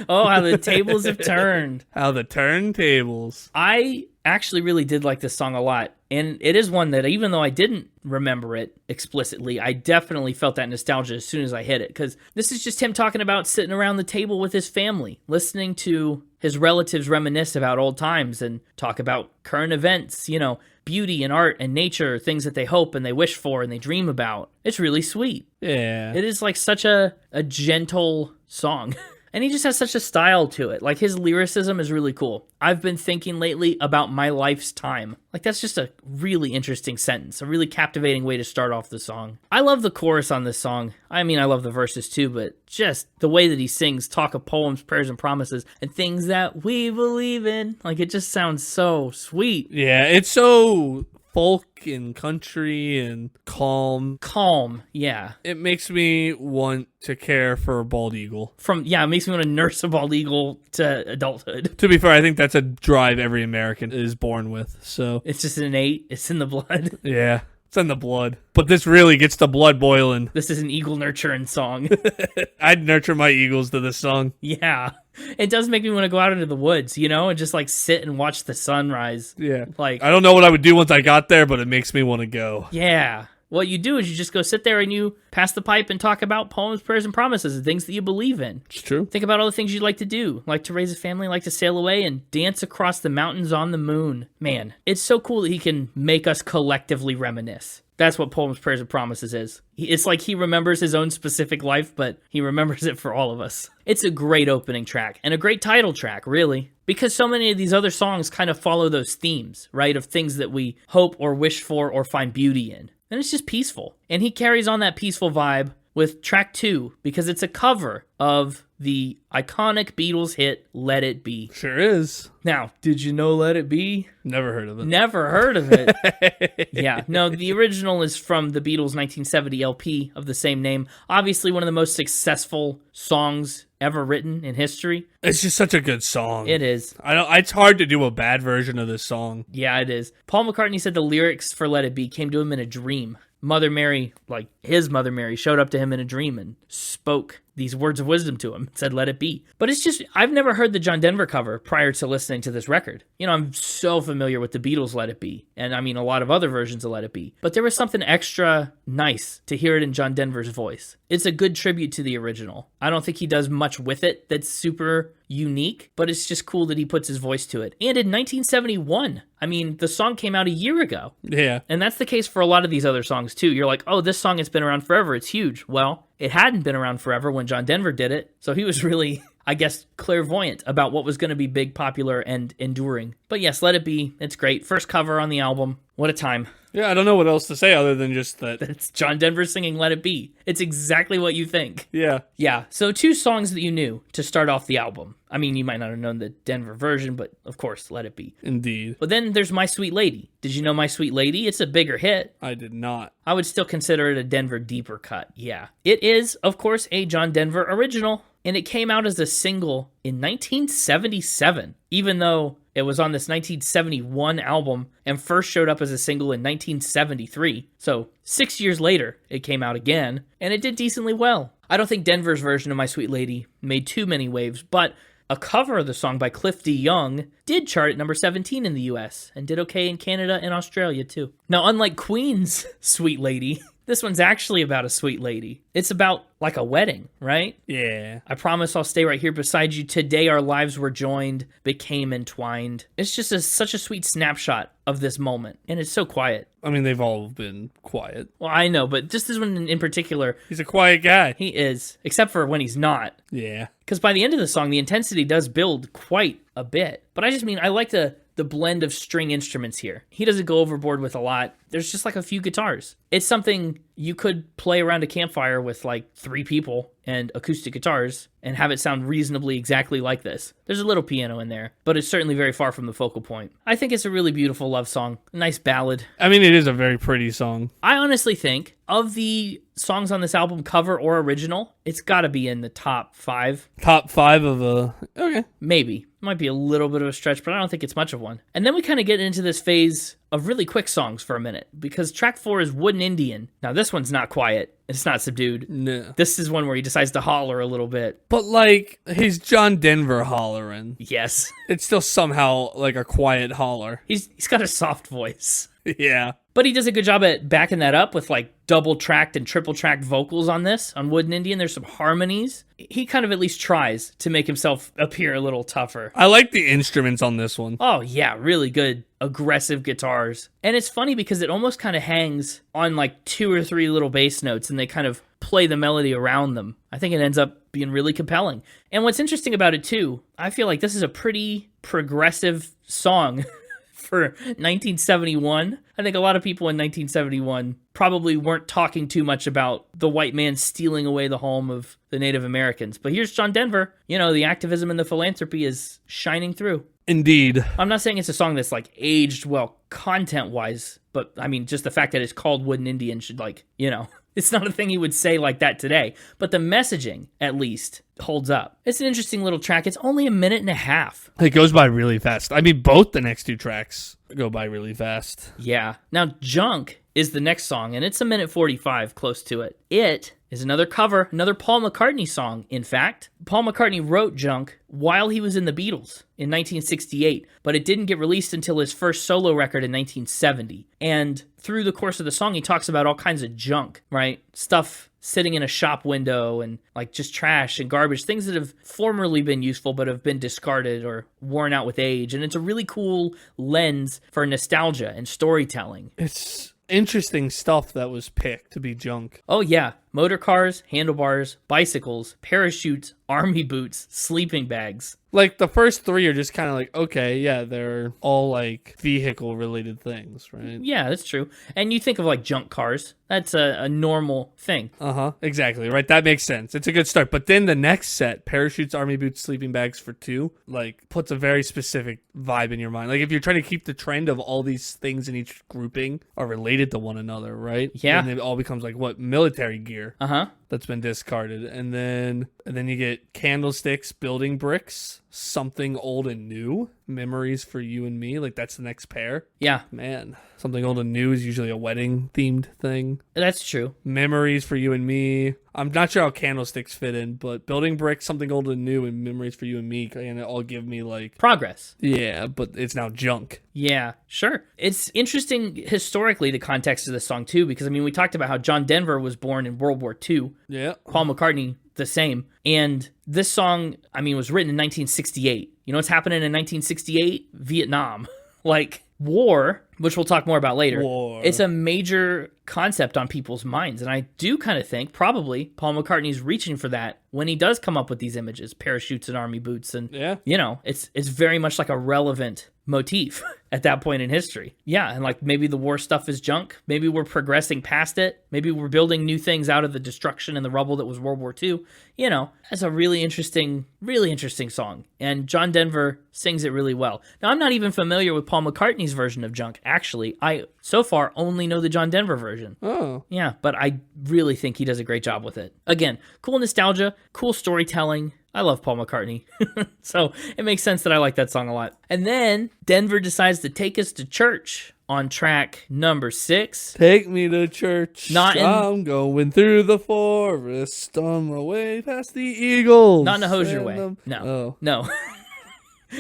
Oh, how the tables have turned. How the turntables. I actually really did like this song a lot. And it is one that even though I didn't remember it explicitly, I definitely felt that nostalgia as soon as I hit it. Because this is just him talking about sitting around the table with his family, listening to his relatives reminisce about old times and talk about current events, you know, beauty and art and nature, things that they hope and they wish for and they dream about. It's really sweet. Yeah. It is like such a gentle song. And he just has such a style to it. Like, his lyricism is really cool. I've been thinking lately about my life's time. Like, that's just a really interesting sentence. A really captivating way to start off the song. I love the chorus on this song. I mean, I love the verses too, but just the way that he sings, talk of poems, prayers, and promises, and things that we believe in. Like, it just sounds so sweet. Yeah, it's so folk and country and calm. Calm, yeah. It makes me want to care for a bald eagle. It makes me want to nurse a bald eagle to adulthood. To be fair, I think that's a drive every American is born with, so. It's just innate. It's in the blood. Yeah, it's in the blood. But this really gets the blood boiling. This is an eagle nurturing song. I'd nurture my eagles to this song. Yeah. It does make me want to go out into the woods, you know, and just like sit and watch the sunrise. Yeah. Like, I don't know what I would do once I got there, but it makes me want to go. Yeah. What you do is you just go sit there and you pass the pipe and talk about poems, prayers, and promises and things that you believe in. It's true. Think about all the things you'd like to do, like to raise a family, like to sail away and dance across the mountains on the moon. Man, it's so cool that he can make us collectively reminisce. That's what Poems, Prayers, and Promises is. It's like he remembers his own specific life, but he remembers it for all of us. It's a great opening track, and a great title track, really. Because so many of these other songs kind of follow those themes, right? Of things that we hope or wish for or find beauty in. And it's just peaceful. And he carries on that peaceful vibe with track 2, because it's a cover of the iconic Beatles hit, Let It Be. Sure is. Now, did you know Let It Be? Never heard of it. Never heard of it. Yeah, no, the original is from the Beatles' 1970 LP of the same name. Obviously, one of the most successful songs ever written in history. It's just such a good song. It is. It's hard to do a bad version of this song. Yeah, it is. Paul McCartney said the lyrics for Let It Be came to him in a dream. Mother Mary, like his Mother Mary, showed up to him in a dream and spoke these words of wisdom to him, said, let it be. But it's just, I've never heard the John Denver cover prior to listening to this record. You know, I'm so familiar with the Beatles' Let It Be, and I mean a lot of other versions of Let It Be. But there was something extra nice to hear it in John Denver's voice. It's a good tribute to the original. I don't think he does much with it that's super unique, but it's just cool that he puts his voice to it. And in 1971, I mean, the song came out a year ago. Yeah. And that's the case for a lot of these other songs too. You're like, oh, this song has been around forever. It's huge. Well, it hadn't been around forever when John Denver did it. So he was really, I guess, clairvoyant about what was going to be big, popular, and enduring. But yes, Let It Be. It's great. First cover on the album. What a time. Yeah, I don't know what else to say other than just that. It's John Denver singing Let It Be. It's exactly what you think. Yeah. Yeah, so 2 songs that you knew to start off the album. I mean, you might not have known the Denver version, but of course, Let It Be. Indeed. But then there's My Sweet Lady. Did you know My Sweet Lady? It's a bigger hit. I did not. I would still consider it a Denver deeper cut, yeah. It is, of course, a John Denver original, and it came out as a single in 1977, even though it was on this 1971 album and first showed up as a single in 1973. So 6 years later, it came out again, and it did decently well. I don't think Denver's version of My Sweet Lady made too many waves, but a cover of the song by Cliff D. Young did chart at number 17 in the US and did okay in Canada and Australia too. Now, unlike Queen's Sweet Lady, this one's actually about a sweet lady. It's about like a wedding, right? Yeah. I promise I'll stay right here beside you. Today our lives were joined, became entwined. It's just such a sweet snapshot of this moment. And it's so quiet. I mean, they've all been quiet. Well, I know, but just this one in particular. He's a quiet guy. He is, except for when he's not. Yeah. Because by the end of the song, the intensity does build quite a bit. But I just mean, I like the blend of string instruments here. He doesn't go overboard with a lot. There's just like a few guitars. It's something you could play around a campfire with like 3 people and acoustic guitars and have it sound reasonably exactly like this. There's a little piano in there, but it's certainly very far from the focal point. I think it's a really beautiful love song, a nice ballad. I mean, it is a very pretty song. I honestly think of the songs on this album, cover or original, it's got to be in the top 5. Top 5 of a... Okay. Maybe. Might be a little bit of a stretch, but I don't think it's much of one. And then we kind of get into this phase of really quick songs for a minute, because track 4 is Wooden Indian. Now, this one's not quiet. It's not subdued. No. This is one where he decides to holler a little bit. But, like, he's John Denver hollering. Yes. It's still somehow, like, a quiet holler. He's got a soft voice. Yeah. But he does a good job at backing that up with, like, double-tracked and triple-tracked vocals on this. On Wooden Indian, there's some harmonies. He kind of at least tries to make himself appear a little tougher. I like the instruments on this one. Oh, yeah, really good, aggressive guitars. And it's funny because it almost kind of hangs on, like, 2 or 3 little bass notes, and they kind of play the melody around them. I think it ends up being really compelling. And what's interesting about it, too, I feel like this is a pretty progressive song for 1971. I think a lot of people in 1971 probably weren't talking too much about the white man stealing away the home of the Native Americans. But here's John Denver. You know, the activism and the philanthropy is shining through. Indeed. I'm not saying it's a song that's like aged well content-wise, but I mean, just the fact that it's called Wooden Indian should, like, you know, it's not a thing he would say like that today. But the messaging, at least, holds up. It's an interesting little track. It's only 1.5 minutes. It goes by really fast. I mean, both the next 2 tracks go by really fast. Yeah. Now, Junk is the next song, and it's 1:45, close to it. It is another cover, another Paul McCartney song, in fact. Paul McCartney wrote Junk while he was in the Beatles in 1968, but it didn't get released until his first solo record in 1970. And through the course of the song, he talks about all kinds of junk, right? Stuff sitting in a shop window and like just trash and garbage, things that have formerly been useful but have been discarded or worn out with age. And it's a really cool lens for nostalgia and storytelling. It's interesting stuff that was picked to be junk. Oh yeah, motor cars, handlebars, bicycles, parachutes, army boots, sleeping bags. Like, the first three are just kind of like, okay, yeah, they're all, like, vehicle-related things, right? Yeah, that's true. And you think of, like, junk cars. That's a normal thing. Uh-huh, exactly, right? That makes sense. It's a good start. But then the next set, parachutes, army boots, sleeping bags for two, like, puts a very specific vibe in your mind. Like, if you're trying to keep the trend of all these things in each grouping are related to one another, right? Yeah. And it all becomes, like, what? Military gear. Uh-huh. That's been discarded. And then you get candlesticks, building bricks, something old and new, memories for you and me. Like, that's the next pair. Yeah. Man, something old and new is usually a wedding themed thing. That's true. Memories for you and me. I'm not sure how candlesticks fit in, but building bricks, something old and new, and memories for you and me, and it all give me like progress. Yeah, but it's now junk. Yeah, sure. It's interesting historically, the context of this song too, because I mean, we talked about how John Denver was born in World War II. Yeah. Paul McCartney, the same. And this song, I mean, was written in 1968. You know what's happening in 1968? Vietnam. Like, war, which we'll talk more about later. War. It's a major concept on people's minds. And I do kind of think probably Paul McCartney's reaching for that when he does come up with these images, parachutes and army boots. And, you know, it's very much like a relevant motif at that point in history. Yeah, and like maybe the war stuff is junk. Maybe we're progressing past it. Maybe we're building new things out of the destruction and the rubble that was World War II. You know, that's a really interesting song. And John Denver sings it really well. Now, I'm not even familiar with Paul McCartney's version of Junk. Actually, I so far only know the John Denver version. Oh. Yeah, but I really think he does a great job with it. Again, cool nostalgia, cool storytelling. I love Paul McCartney. So it makes sense that I like that song a lot. And then Denver decides to take us to church on track number 6. Take me to church. I'm going through the forest on my way past the eagles. Not in a Hozier way. No. No.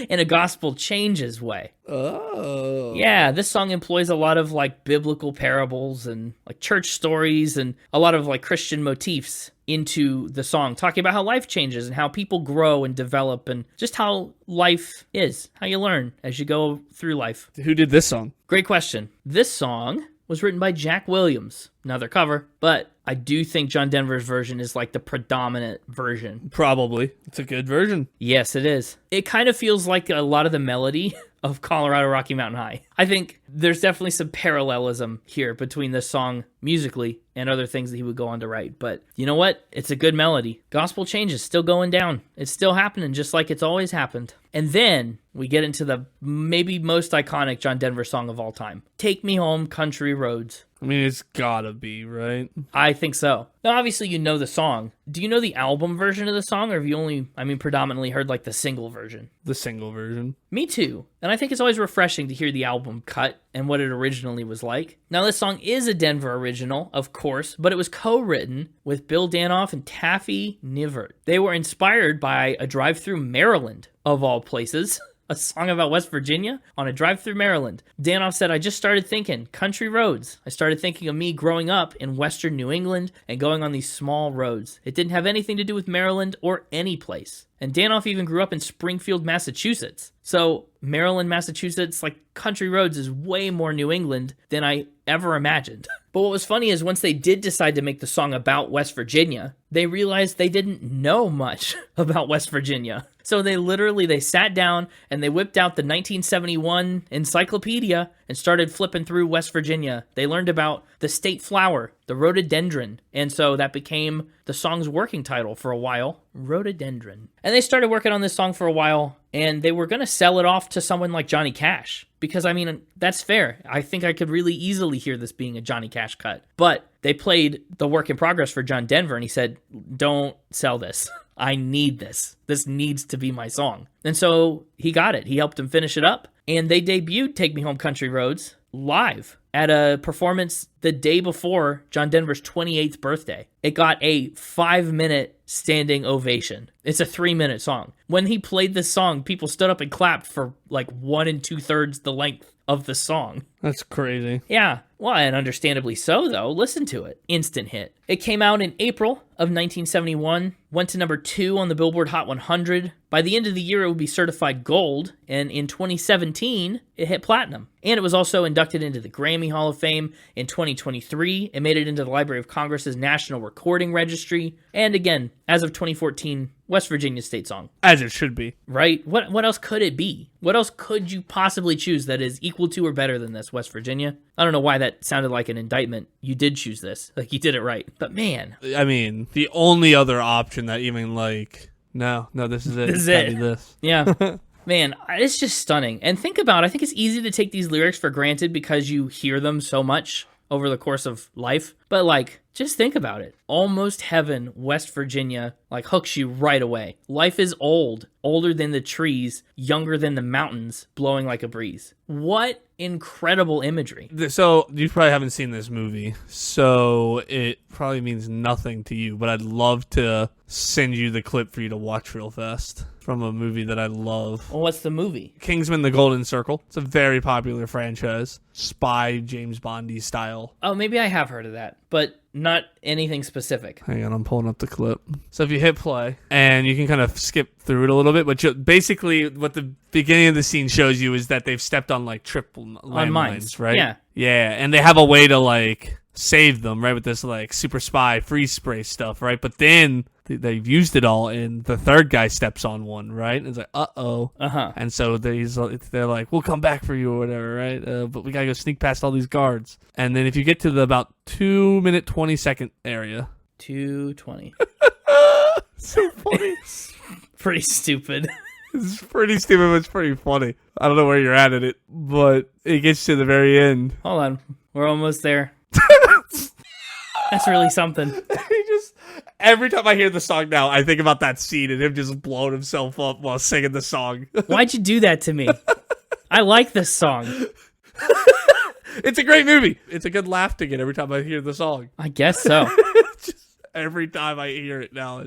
In a gospel changes way. Oh. Yeah, this song employs a lot of like biblical parables and like church stories and a lot of like Christian motifs into the song, talking about how life changes and how people grow and develop and just how life is, how you learn as you go through life. Who did this song? Great question. This song was written by Jack Williams. Another cover, but I do think John Denver's version is like the predominant version. Probably. It's a good version. Yes, it is. It kind of feels like a lot of the melody of Colorado Rocky Mountain High. I think there's definitely some parallelism here between this song musically and other things that he would go on to write. But you know what? It's a good melody. Gospel change is still going down. It's still happening just like it's always happened. And then we get into the maybe most iconic John Denver song of all time. Take Me Home, Country Roads. I mean, it's gotta be, right? I think so. Now, obviously, you know the song. Do you know the album version of the song, or have you only, predominantly heard, like, the single version? The single version. Me too. And I think it's always refreshing to hear the album cut and what it originally was like. Now, this song is a Denver original, of course, but it was co-written with Bill Danoff and Taffy Nivert. They were inspired by a drive through Maryland, of all places. A song about West Virginia on a drive through Maryland. Danoff said, I just started thinking country roads. I started thinking of me growing up in western New England and going on these small roads. It didn't have anything to do with Maryland or any place. And Danoff even grew up in Springfield, Massachusetts. So Maryland, Massachusetts, like country roads is way more New England than I ever imagined. But what was funny is once they did decide to make the song about West Virginia, they realized they didn't know much about West Virginia. So they sat down and they whipped out the 1971 encyclopedia and started flipping through West Virginia. They learned about the state flower, the rhododendron. And so that became the song's working title for a while, Rhododendron. And they started working on this song for a while, and they were going to sell it off to someone like Johnny Cash. Because, that's fair. I think I could really easily hear this being a Johnny Cash cut. But they played the work in progress for John Denver, and he said, don't sell this. I need this. This needs to be my song. And so he got it. He helped him finish it up, and they debuted Take Me Home Country Roads live at a performance the day before John Denver's 28th birthday. It got a 5-minute standing ovation. It's a 3-minute song. When he played this song, people stood up and clapped for like 1 2/3 the length of the song. That's crazy. Yeah. Well, and understandably so, though. Listen to it. Instant hit. It came out in April of 1971, went to number 2 on the Billboard Hot 100. By the end of the year, it would be certified gold, and in 2017, it hit platinum. And it was also inducted into the Grammy Hall of Fame in 2023. It made it into the Library of Congress's National Recording Registry. And again, as of 2014, West Virginia state song. As it should be. Right? What else could it be? What else could you possibly choose that is equal to or better than this, West Virginia? I don't know why that sounded like an indictment. You did choose this. Like, you did it right. But man. I mean, the only other option that even like, no, this is it. This is It's gotta it. be this. Yeah. Man, it's just stunning. And think about it. I think it's easy to take these lyrics for granted because you hear them so much over the course of life. But like, just think about it. Almost Heaven, West Virginia, like hooks you right away. Life is old, older than the trees, younger than the mountains, blowing like a breeze. What incredible imagery. So you probably haven't seen this movie, so it probably means nothing to you, but I'd love to send you the clip for you to watch real fast from a movie that I love. Well, what's the movie? Kingsman: The Golden Circle. It's a very popular franchise. Spy, James Bondy style. Oh, maybe I have heard of that, but not anything specific. Hang on, I'm pulling up the clip. So if you hit play, and you can kind of skip through it a little bit, but basically what the beginning of the scene shows you is that they've stepped on like triple landmines, right? Yeah. Yeah, and they have a way to like save them, right, with this like super spy freeze spray stuff, right? But then they've used it all, and the third guy steps on one, right? And it's like, uh-oh. Uh-huh. And so they're like, we'll come back for you or whatever, right? But we gotta go sneak past all these guards. And then if you get to the about 2-minute 20-second area. 2:20. So funny. Pretty stupid. It's pretty stupid, but it's pretty funny. I don't know where you're at it, but it gets to the very end. Hold on. We're almost there. That's really something. Every time I hear the song now, I think about that scene and him just blowing himself up while singing the song. Why'd you do that to me? I like this song. It's a great movie. It's a good laugh to get every time I hear the song. I guess so. Every time I hear it now.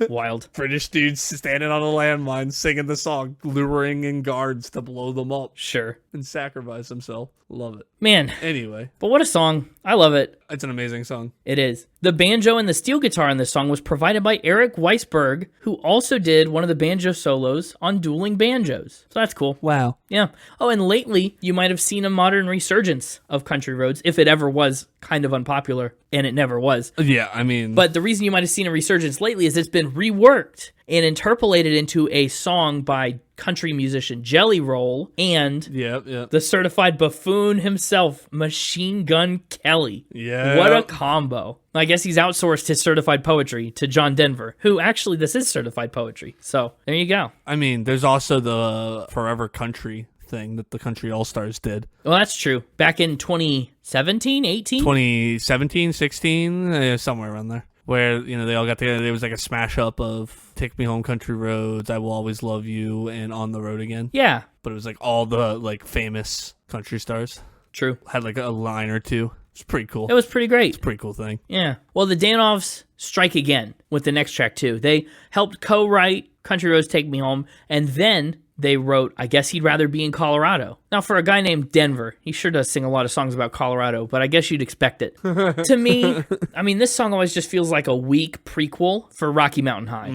Wild. British dudes standing on a landmine singing the song, luring in guards to blow them up Sure. and sacrifice himself. Love it. Man, Anyway, but what a song. I love it. it's an amazing song. It is. The banjo and the steel guitar in this song was provided by Eric Weisberg, who also did one of the banjo solos on Dueling Banjos. So that's cool. Wow. Yeah. Oh, and lately, you might have seen a modern resurgence of country roads, if it ever was kind of unpopular, and it never was. Yeah, I mean... But the reason you might have seen a resurgence lately is it's been reworked and interpolated into a song by country musician Jelly Roll and the certified buffoon himself, Machine Gun Kelly. Yeah. What a combo. I guess he's outsourced his certified poetry to John Denver, who actually, this is certified poetry. So there you go. I mean, there's also the Forever Country thing that the Country All-Stars did. Well, that's true. Back in 2017, 18? 2017, 16, somewhere around there. Where, you know, they all got together. There was like a smash up of Take Me Home Country Roads, I Will Always Love You, and On the Road Again. Yeah. But it was like all the like famous country stars. True. Had like a line or two. It's pretty cool. It was pretty great. It's a pretty cool thing. Yeah. Well, the Danoffs strike again with the next track, too. They helped co-write Country Roads Take Me Home, and then they wrote I Guess He'd Rather Be in Colorado. Now, for a guy named Denver, he sure does sing a lot of songs about Colorado, but I guess you'd expect it. To me, I mean, this song always just feels like a weak prequel for Rocky Mountain High.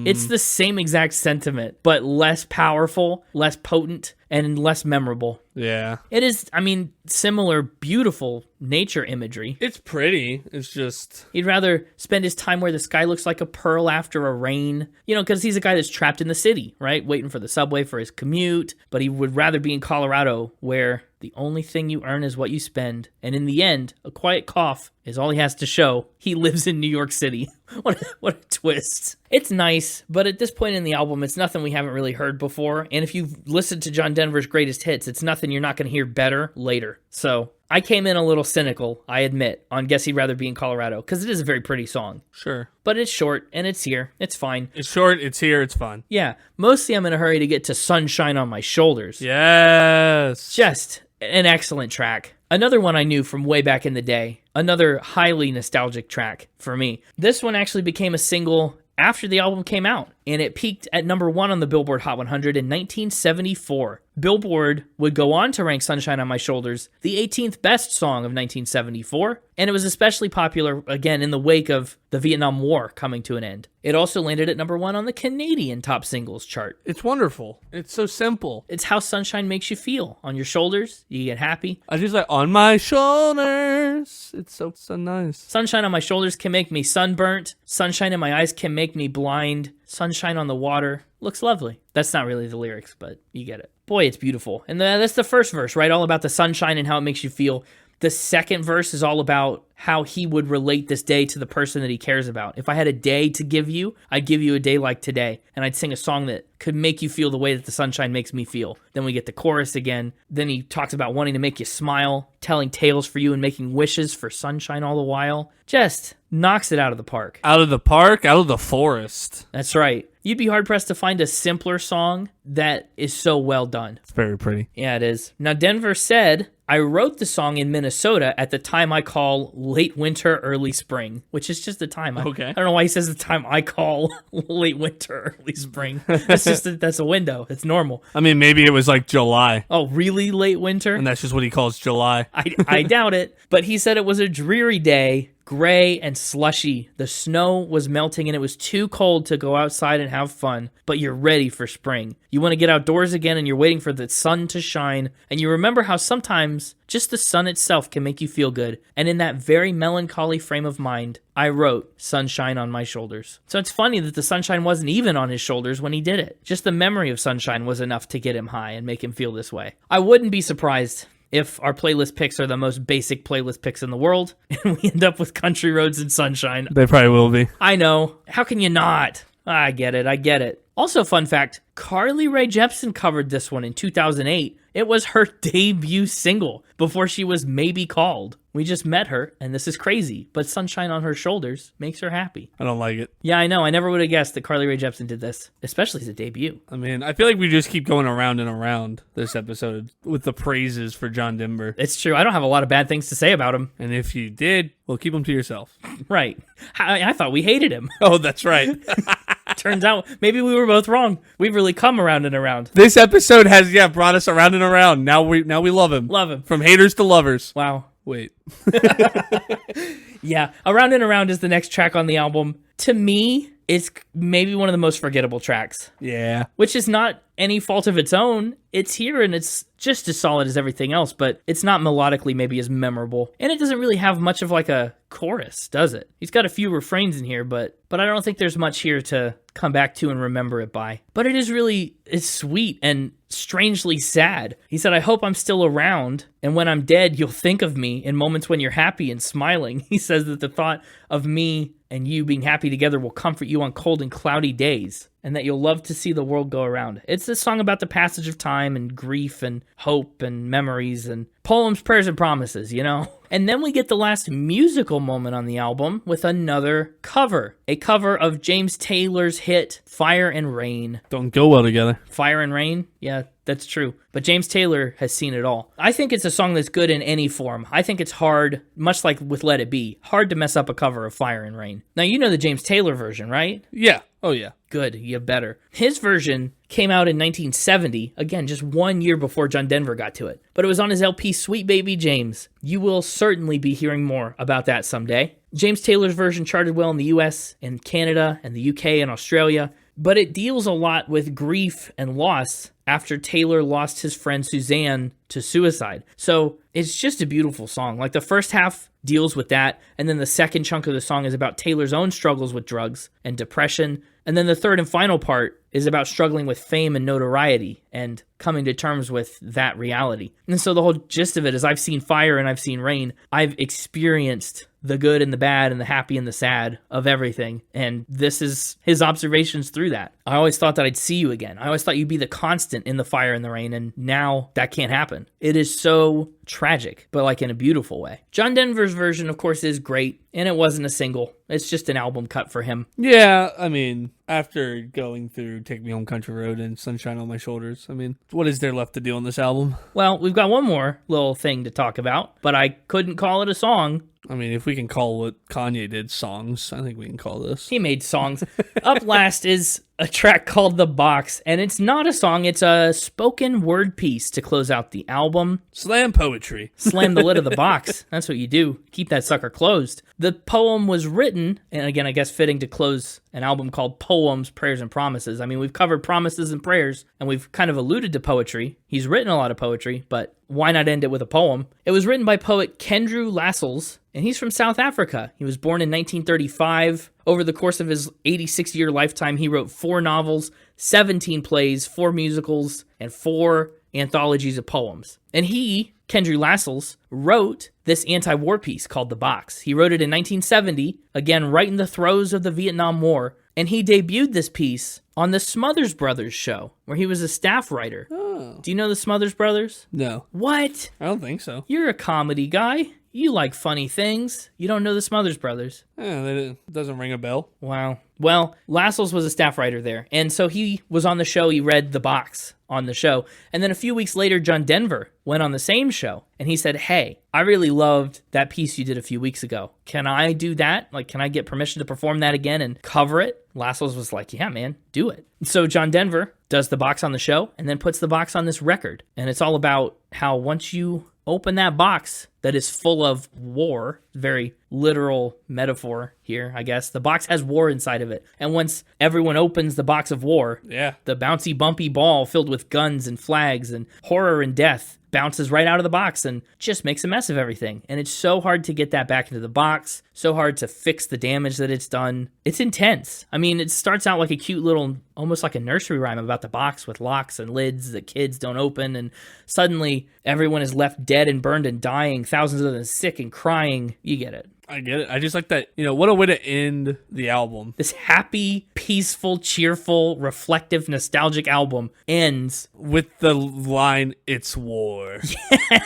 It's the same exact sentiment, but less powerful, less potent, and less memorable. Yeah. It is, I mean, similar beautiful nature imagery. It's pretty. It's just... He'd rather spend his time where the sky looks like a pearl after a rain. You know, because he's a guy that's trapped in the city, right? Waiting for the subway for his commute. But he would rather be in Colorado, where the only thing you earn is what you spend. And in the end, a quiet cough is all he has to show. He lives in New York City. What a twist. It's nice, but at this point in the album, it's nothing we haven't really heard before. And if you've listened to John Denver's greatest hits, it's nothing you're not going to hear better later. So I came in a little cynical, I admit, on Guess He'd Rather Be in Colorado, because it is a very pretty song. Sure. But it's short, and it's here. It's fine. It's short, it's here, it's fun. Yeah. Mostly I'm in a hurry to get to Sunshine on My Shoulders. Yes. Just an excellent track. Another one I knew from way back in the day. Another highly nostalgic track for me. This one actually became a single after the album came out, and it peaked at number 1 on the Billboard Hot 100 in 1974. Billboard would go on to rank Sunshine on My Shoulders the 18th best song of 1974, and it was especially popular, again, in the wake of the Vietnam War coming to an end. It also landed at number 1 on the Canadian Top Singles chart. It's wonderful. It's so simple. It's how sunshine makes you feel. On your shoulders, you get happy. I just like, on my shoulders. It's so nice. Sunshine on my shoulders can make me sunburnt. Sunshine in my eyes can make me blind. Sunshine on the water looks lovely. That's not really the lyrics, but you get it. Boy, it's beautiful. And that's the first verse, right? All about the sunshine and how it makes you feel. The second verse is all about how he would relate this day to the person that he cares about. If I had a day to give you, I'd give you a day like today. And I'd sing a song that could make you feel the way that the sunshine makes me feel. Then we get the chorus again. Then he talks about wanting to make you smile, telling tales for you and making wishes for sunshine all the while. Just knocks it out of the park. Out of the park, out of the forest. That's right. You'd be hard-pressed to find a simpler song that is so well done. It's very pretty. Yeah, it is. Now, Denver said, I wrote the song in Minnesota at the time I call late winter, early spring, which is just the time. Okay. I don't know why he says the time I call late winter, early spring. That's a window. It's normal. I mean, maybe it was like July. Oh, really late winter? And that's just what he calls July. I doubt it. But he said it was a dreary day, gray and slushy. The snow was melting and it was too cold to go outside and have fun, but you're ready for spring. You want to get outdoors again and you're waiting for the sun to shine, and you remember how sometimes just the sun itself can make you feel good. And in that very melancholy frame of mind, I wrote Sunshine on My Shoulders. So it's funny that the sunshine wasn't even on his shoulders when he did it. Just the memory of sunshine was enough to get him high and make him feel this way. I wouldn't be surprised if our playlist picks are the most basic playlist picks in the world, and we end up with Country Roads and Sunshine. They probably will be. I know. How can you not? I get it. Also, fun fact, Carly Rae Jepsen covered this one in 2008. It was her debut single before she was maybe called. We just met her, and this is crazy, but Sunshine on Her Shoulders makes her happy. I don't like it. Yeah, I know. I never would have guessed that Carly Rae Jepsen did this, especially as a debut. I mean, I feel like we just keep going around and around this episode with the praises for John Denver. It's true. I don't have a lot of bad things to say about him. And if you did, well, keep them to yourself. Right. I thought we hated him. Oh, that's right. Turns out maybe we were both wrong. We've really come around and around. This episode has brought us around and around. Now we love him. Love him. From haters to lovers. Wow. Wait. Yeah, Around and Around is the next track on the album. To me, it's maybe one of the most forgettable tracks. Yeah. Which is not any fault of its own. It's here and it's just as solid as everything else, but it's not melodically maybe as memorable. And it doesn't really have much of like a chorus, does it? He's got a few refrains in here, but I don't think there's much here to come back to and remember it by. But it's sweet and strangely sad. He said, I hope I'm still around, and when I'm dead, you'll think of me in moments when you're happy and smiling. He says that the thought of me and you being happy together will comfort you on cold and cloudy days, and that you'll love to see the world go around. It's a song about the passage of time and grief and hope and memories and poems, prayers, and promises, you know? And then we get the last musical moment on the album with another cover. A cover of James Taylor's hit, Fire and Rain. Don't go well together. Fire and Rain? Yeah, that's true. But James Taylor has seen it all. I think it's a song that's good in any form. I think it's hard, much like with Let It Be, hard to mess up a cover of Fire and Rain. Now, you know the James Taylor version, right? Yeah. Oh, yeah. Good, you better. His version came out in 1970, again, just 1 year before John Denver got to it. But it was on his LP, Sweet Baby James. You will certainly be hearing more about that someday. James Taylor's version charted well in the US and Canada and the UK and Australia, but it deals a lot with grief and loss after Taylor lost his friend Suzanne to suicide. So it's just a beautiful song. Like the first half deals with that, and then the second chunk of the song is about Taylor's own struggles with drugs and depression, and then the third and final part is about struggling with fame and notoriety and coming to terms with that reality. And so the whole gist of it is I've seen fire and I've seen rain. I've experienced the good and the bad and the happy and the sad of everything. And this is his observations through that. I always thought that I'd see you again. I always thought you'd be the constant in the fire and the rain. And now that can't happen. It is so tragic, but like in a beautiful way. John Denver's version, of course, is great. and it wasn't a single. It's just an album cut for him. Yeah, I mean, after going through Take Me Home Country Road and Sunshine on My Shoulders, I mean, what is there left to do on this album? Well, we've got one more little thing to talk about, but I couldn't call it a song. I mean, if we can call what Kanye did songs, I think we can call this. He made songs. Up last is a track called The Box, and it's not a song, it's a spoken word piece to close out the album. Slam poetry. Slam the lid of the box. That's what you do. Keep that sucker closed. The poem was written, and again, I guess fitting to close an album called Poems, Prayers, and Promises. I mean, we've covered promises and prayers, and we've kind of alluded to poetry. He's written a lot of poetry, but why not end it with a poem? It was written by poet Kendrew Lascelles, and he's from South Africa. He was born in 1935. Over the course of his 86-year lifetime, he wrote 4 novels, 17 plays, 4 musicals, and 4 anthologies of poems. And he, Kendrew Lascelles, wrote this anti-war piece called The Box. He wrote it in 1970, again, right in the throes of the Vietnam War, and he debuted this piece on the Smothers Brothers show, where he was a staff writer. Oh. Do you know the Smothers Brothers? No. What? I don't think so. You're a comedy guy. You like funny things. You don't know the Smothers Brothers. Yeah, that doesn't ring a bell. Wow. Well, Lascelles was a staff writer there, and so he was on the show. He read The Box on the show, and then a few weeks later, John Denver went on the same show, and he said, hey, I really loved that piece you did a few weeks ago. Can I do that? Like, can I get permission to perform that again and cover it? Lascelles was like, yeah, man, do it. So John Denver does The Box on the show, and then puts The Box on this record, and it's all about how once you open that box that is full of war, very literal metaphor here, I guess. The box has war inside of it. And once everyone opens the box of war, yeah, the bouncy, bumpy ball filled with guns and flags and horror and death bounces right out of the box and just makes a mess of everything. And it's so hard to get that back into the box, so hard to fix the damage that it's done. It's intense. I mean, it starts out like a cute little, almost like a nursery rhyme about the box with locks and lids that kids don't open, and suddenly everyone is left dead and burned and dying, thousands of them sick and crying. You get it. I get it. I just like that, what a way to end the album. This happy, peaceful, cheerful, reflective, nostalgic album ends with the line, "It's war."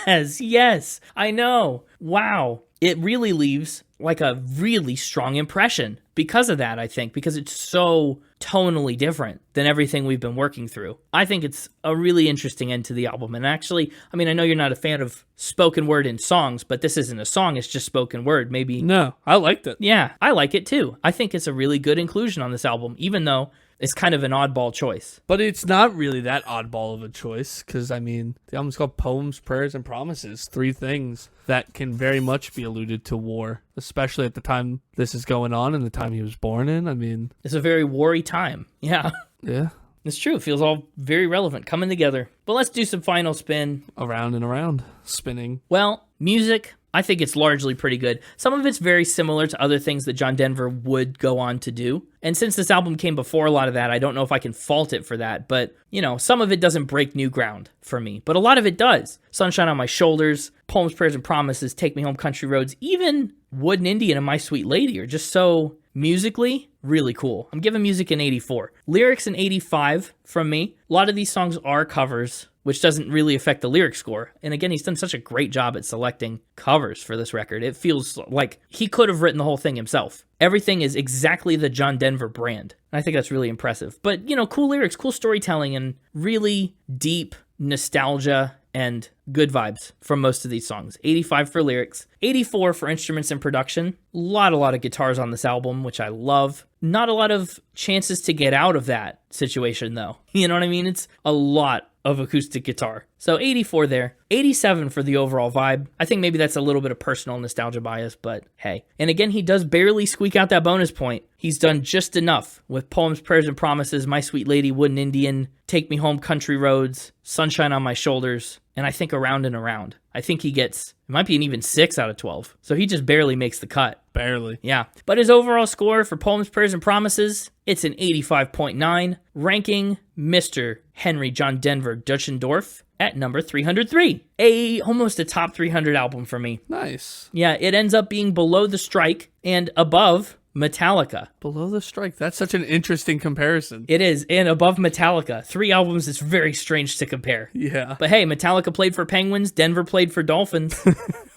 Yes, I know. Wow. It really leaves like a really strong impression because of that, I think, because it's so tonally different than everything we've been working through. I think it's a really interesting end to the album. And actually, I mean, I know you're not a fan of spoken word in songs, but this isn't a song, it's just spoken word. Maybe. No, I liked it. Yeah, I like it too. I think it's a really good inclusion on this album, even though it's kind of an oddball choice. But it's not really that oddball of a choice, because, I mean, the album's called Poems, Prayers, and Promises. 3 things that can very much be alluded to war, especially at the time this is going on and the time he was born in. I mean, it's a very war-y time. Yeah. Yeah. It's true. It feels all very relevant, coming together. But let's do some final spin. Around and around, spinning. Well, music, I think it's largely pretty good. Some of it's very similar to other things that John Denver would go on to do. And since this album came before a lot of that, I don't know if I can fault it for that. But, some of it doesn't break new ground for me. But a lot of it does. Sunshine on My Shoulders, Poems, Prayers, and Promises, Take Me Home Country Roads, even Wooden Indian and My Sweet Lady are just so musically really cool. I'm giving music an 84. Lyrics an 85 from me. A lot of these songs are covers, which doesn't really affect the lyric score. And again, he's done such a great job at selecting covers for this record. It feels like he could have written the whole thing himself. Everything is exactly the John Denver brand. And I think that's really impressive. But, cool lyrics, cool storytelling, and really deep nostalgia and good vibes from most of these songs. 85 for lyrics, 84 for instruments and production. A lot of guitars on this album, which I love. Not a lot of chances to get out of that situation, though. You know what I mean? It's a lot of acoustic guitar. So 84 there. 87 for the overall vibe. I think maybe that's a little bit of personal nostalgia bias, but hey. And again, he does barely squeak out that bonus point. He's done just enough with Poems, Prayers, and Promises, My Sweet Lady, Wooden Indian, Take Me Home Country Roads, Sunshine on My Shoulders, and I think Around and Around. I think he gets, it might be an even 6 out of 12. So he just barely makes the cut. Barely. Yeah. But his overall score for Poems, Prayers, and Promises, it's an 85.9, ranking Mr. Henry John Denver Deutschendorf at number 303. Almost a top 300 album for me. Nice. Yeah, it ends up being below the strike and above Metallica. Below the strike. That's such an interesting comparison. It is, and above Metallica. 3 albums is very strange to compare. Yeah. But hey, Metallica played for Penguins, Denver played for Dolphins.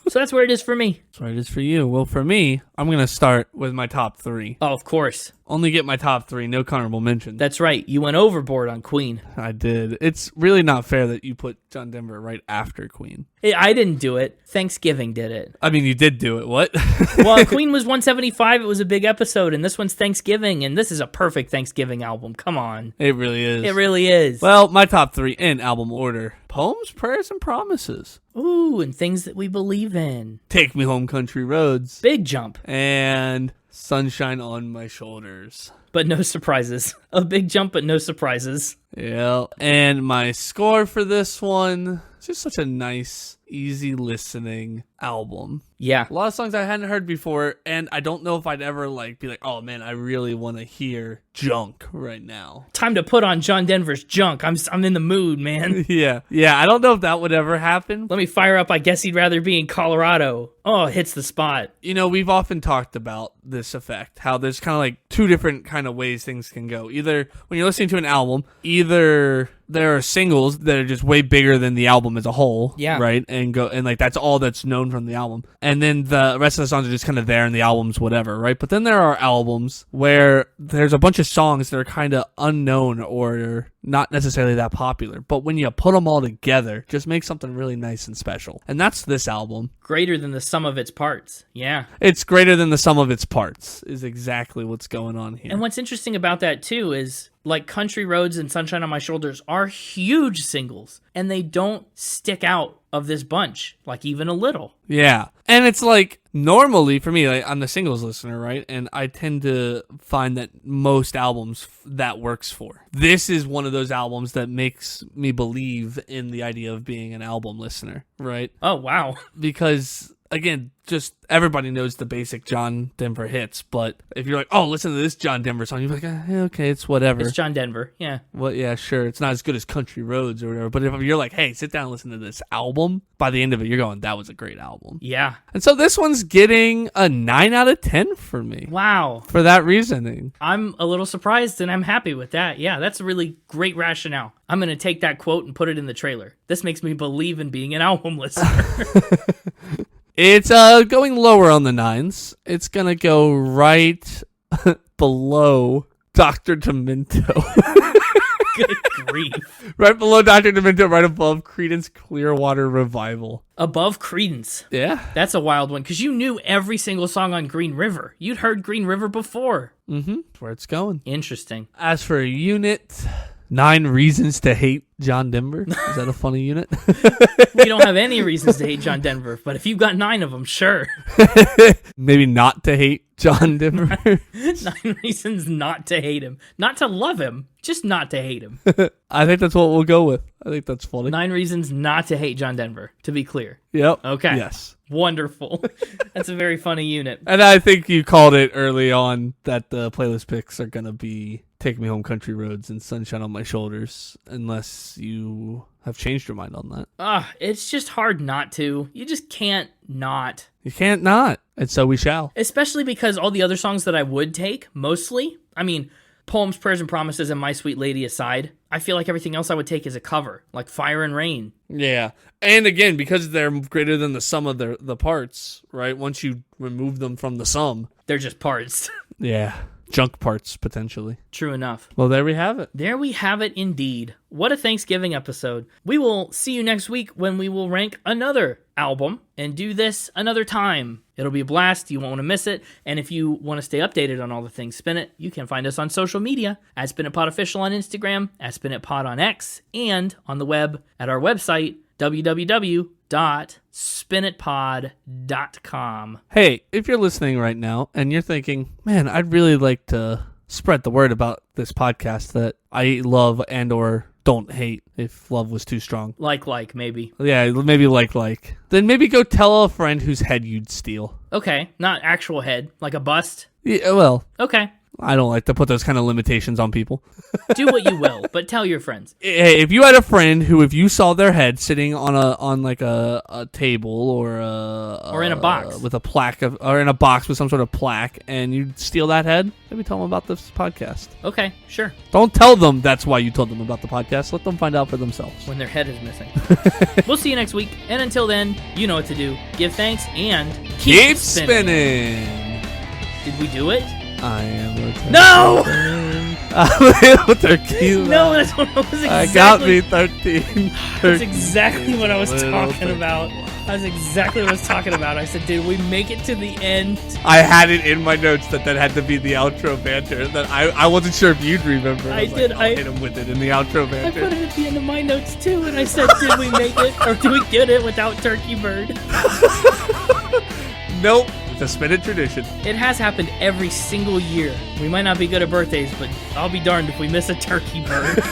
So that's where it is for me. That's where it is for you. Well, for me, I'm going to start with my top 3. Oh, of course. Only get my top 3, no honorable mention. That's right. You went overboard on Queen. I did. It's really not fair that you put John Denver right after Queen. I didn't do it. Thanksgiving did it. I mean, you did do it. What? Well, Queen was 175. It was a big episode, and this one's Thanksgiving, and this is a perfect Thanksgiving album. Come on. It really is. It really is. Well, my top 3 in album order. Poems, Prayers, and Promises. Ooh, and things that we believe in. Take Me Home, Country Roads. Big jump. And Sunshine on My Shoulders. But no surprises. A big jump, but no surprises. Yeah. And my score for this one, it's just such a nice, easy listening album. Yeah. A lot of songs I hadn't heard before, and I don't know if I'd ever be like, oh man, I really want to hear junk right now. Time to put on John Denver's junk. I'm in the mood, man. Yeah. I don't know if that would ever happen. Let me fire up I Guess He'd Rather Be in Colorado. Oh, it hits the spot. You know, we've often talked about this effect, how there's kind of like 2 different kind of ways things can go. Either when you're listening to an album, either there are singles that are just way bigger than the album as a whole, right? And that's all that's known from the album. And then the rest of the songs are just kind of there and the album's whatever, right? But then there are albums where there's a bunch of songs that are kind of unknown or not necessarily that popular. But when you put them all together, just makes something really nice and special. And that's this album. Greater than the sum of its parts. Yeah. It's greater than the sum of its parts is exactly what's going on here. And what's interesting about that too is like Country Roads and Sunshine on My Shoulders are huge singles and they don't stick out of this bunch, like even a little. Yeah. And it's like normally for me, like, I'm the singles listener, right? And I tend to find that most albums that works for. This is one of those albums that makes me believe in the idea of being an album listener, right? Oh, wow. Because again, just everybody knows the basic John Denver hits, but if you're like, oh, listen to this John Denver song, you're like, okay, it's whatever. It's John Denver, yeah. Well, yeah, sure. It's not as good as Country Roads or whatever, but if you're like, hey, sit down and listen to this album, by the end of it, you're going, that was a great album. Yeah. And so this one's getting a 9 out of 10 for me. Wow. For that reasoning. I'm a little surprised and I'm happy with that. Yeah, that's a really great rationale. I'm going to take that quote and put it in the trailer. This makes me believe in being an album listener. It's going lower on the 9s. It's going to go right below Dr. Demento. Good grief. Right below Dr. Demento, right above Creedence Clearwater Revival. Above Creedence. Yeah. That's a wild one, because you knew every single song on Green River. You'd heard Green River before. Mm-hmm. That's where it's going. Interesting. As for a unit, 9 Reasons to Hate John Denver. Is that a funny unit? We don't have any reasons to hate John Denver, but if you've got 9 of them, sure. Maybe not to hate John Denver. 9 reasons not to hate him. Not to love him, just not to hate him. I think that's what we'll go with. I think that's funny. 9 reasons not to hate John Denver, to be clear. Yep. Okay. Yes. Wonderful. That's a very funny unit. And I think you called it early on that the playlist picks are going to be Take Me Home, Country Roads, and Sunshine on My Shoulders, unless you have changed your mind on that. It's just hard not to. You just can't not. You can't not. And so we shall. Especially because all the other songs that I would take, mostly, I mean, Poems, Prayers, and Promises and My Sweet Lady aside, I feel like everything else I would take is a cover, like Fire and Rain. Yeah. And again, because they're greater than the sum of the parts, right? Once you remove them from the sum. They're just parts. Yeah. Junk parts, potentially. True enough. Well, there we have it. There we have it indeed. What a Thanksgiving episode. We will see you next week when we will rank another album and do this another time. It'll be a blast. You won't want to miss it. And if you want to stay updated on all the things Spin It, you can find us on social media at Spin It Pod Official on Instagram, at Spin It Pod on X, and on the web at our website, www.spinitpod.com. Hey, if you're listening right now and you're thinking, man, I'd really like to spread the word about this podcast that I love and or don't hate, if love was too strong. Like, maybe. Yeah, maybe like. Then maybe go tell a friend whose head you'd steal. Okay, not actual head, like a bust. Yeah, well. Okay. I don't like to put those kind of limitations on people. Do what you will, but tell your friends. Hey, if you had a friend who, if you saw their head sitting on like a table or in a box with a plaque or in a box with some sort of plaque, and you steal that head, maybe tell them about this podcast. Okay, sure. Don't tell them that's why you told them about the podcast. Let them find out for themselves. When their head is missing. We'll see you next week, and until then, you know what to do. Give thanks and keep spinning. Did we do it? I am a turkey. No! I'm a turkey. No, that's what I was exactly... I got me 13. That's exactly what I was talking about. That's exactly what I was talking about. I said, did we make it to the end? I had it in my notes that had to be the outro banter. That I wasn't sure if you'd remember. I did. I'll hit him with it in the outro I banter. put it at the end of my notes too, and I said, did we make it? Or did we get it without Turkey Bird? Nope. It's a spinning tradition. It has happened every single year. We might not be good at birthdays, but I'll be darned if we miss a Turkey Bird.